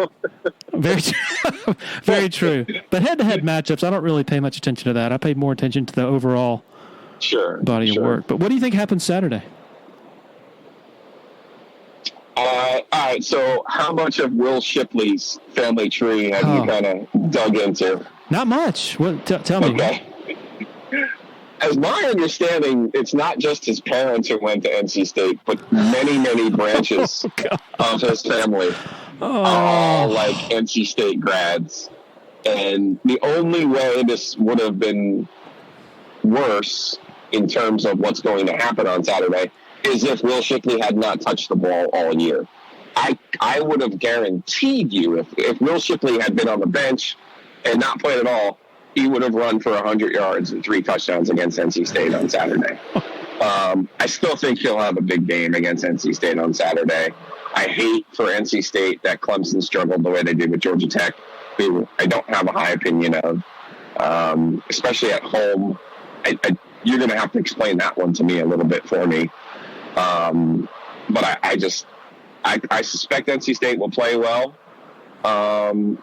S1: Very true. But head-to-head matchups, I don't really pay much attention to that. I pay more attention to the overall body of work. But what do you think happens Saturday?
S4: All right, so how much of Will Shipley's family tree have you kind of dug into?
S1: Not much. Tell me.
S4: Okay. As my understanding, it's not just his parents who went to NC State, but many, many branches of his family are all like NC State grads. And the only way this would have been worse in terms of what's going to happen on Saturday is if Will Shipley had not touched the ball all year. I would have guaranteed you if Will Shipley had been on the bench and not played at all, he would have run for 100 yards and 3 touchdowns against NC State on Saturday. I still think he'll have a big game against NC State on Saturday. I hate for NC State that Clemson struggled the way they did with Georgia Tech, who I don't have a high opinion of, especially at home. You're going to have to explain that one to me a little bit for me. But I suspect NC State will play well.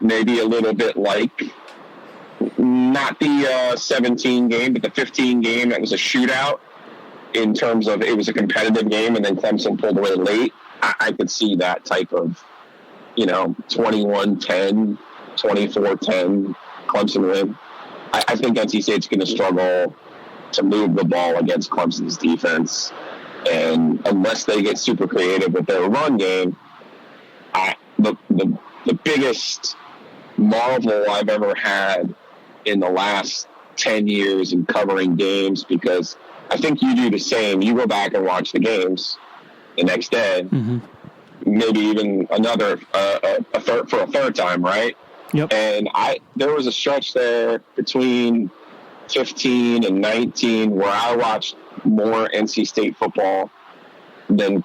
S4: Maybe a little bit like not the 17 game, but the 15 game that was a shootout in terms of it was a competitive game and then Clemson pulled away late. I could see that type of, 21-10, 24-10 Clemson win. I think NC State's going to struggle to move the ball against Clemson's defense. And unless they get super creative with their run game, the biggest marvel I've ever had in the last 10 years in covering games, because I think you do the same. You go back and watch the games the next day, maybe even another for a third time, right?
S1: Yep.
S4: And there was a stretch there between 15 and 19 where I watched more NC State football than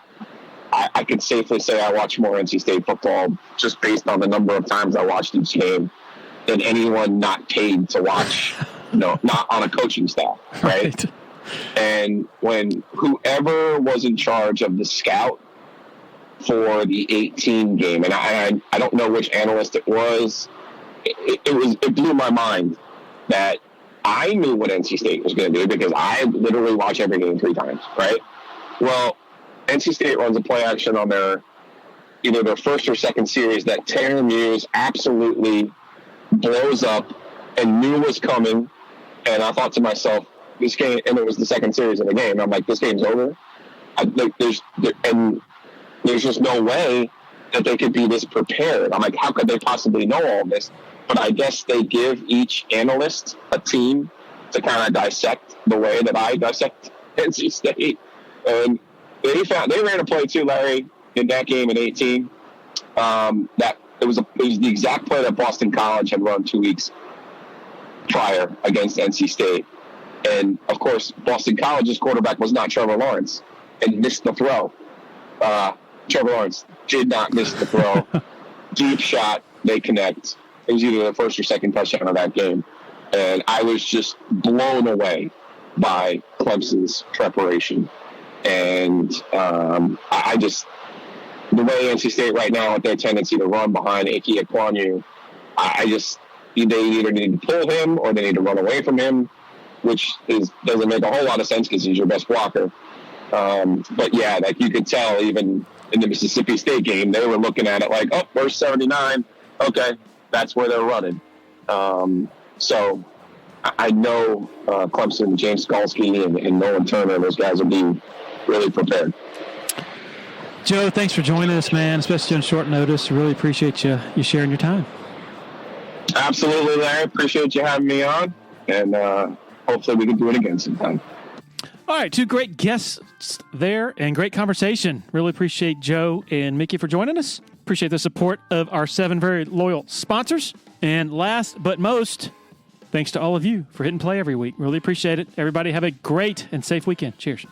S4: I could safely say I watched more NC State football just based on the number of times I watched each game than anyone not paid to watch, not on a coaching staff, right? And when whoever was in charge of the scout for the 18 game, and I don't know which analyst it was, it blew my mind that I knew what NC State was going to do because I literally watch every game 3 times, right? Well, NC State runs a play action on either their first or second series that Tanner Muse absolutely blows up and knew was coming. And I thought to myself, this game, and it was the second series of the game. I'm like, this game's over. There's just no way that they could be this prepared. I'm like, how could they possibly know all this? But I guess they give each analyst a team to kind of dissect the way that I dissect NC State. And they ran a play too, Larry, in that game in 18. That it was the exact play that Boston College had run 2 weeks prior against NC State. And of course, Boston College's quarterback was not Trevor Lawrence and missed the throw. Trevor Lawrence did not miss the throw. Deep shot, they connect. It was either the first or second touchdown of that game. And I was just blown away by Clemson's preparation. And the way NC State right now with their tendency to run behind Ike Ekwonu, they either need to pull him or they need to run away from him, which doesn't make a whole lot of sense because he's your best blocker. But yeah, like you could tell even in the Mississippi State game, they were looking at it like, verse 79. Okay, that's where they're running. So I know Clemson, James Skalski, and Nolan Turner, those guys will be really prepared.
S1: Joe, thanks for joining us, man, especially on short notice. Really appreciate you sharing your time.
S4: Absolutely, Larry. Appreciate you having me on, and hopefully we can do it again sometime.
S1: All right, two great guests there and great conversation. Really appreciate Joe and Mickey for joining us. Appreciate the support of our 7 very loyal sponsors. And last but most, thanks to all of you for hitting play every week. Really appreciate it. Everybody have a great and safe weekend. Cheers.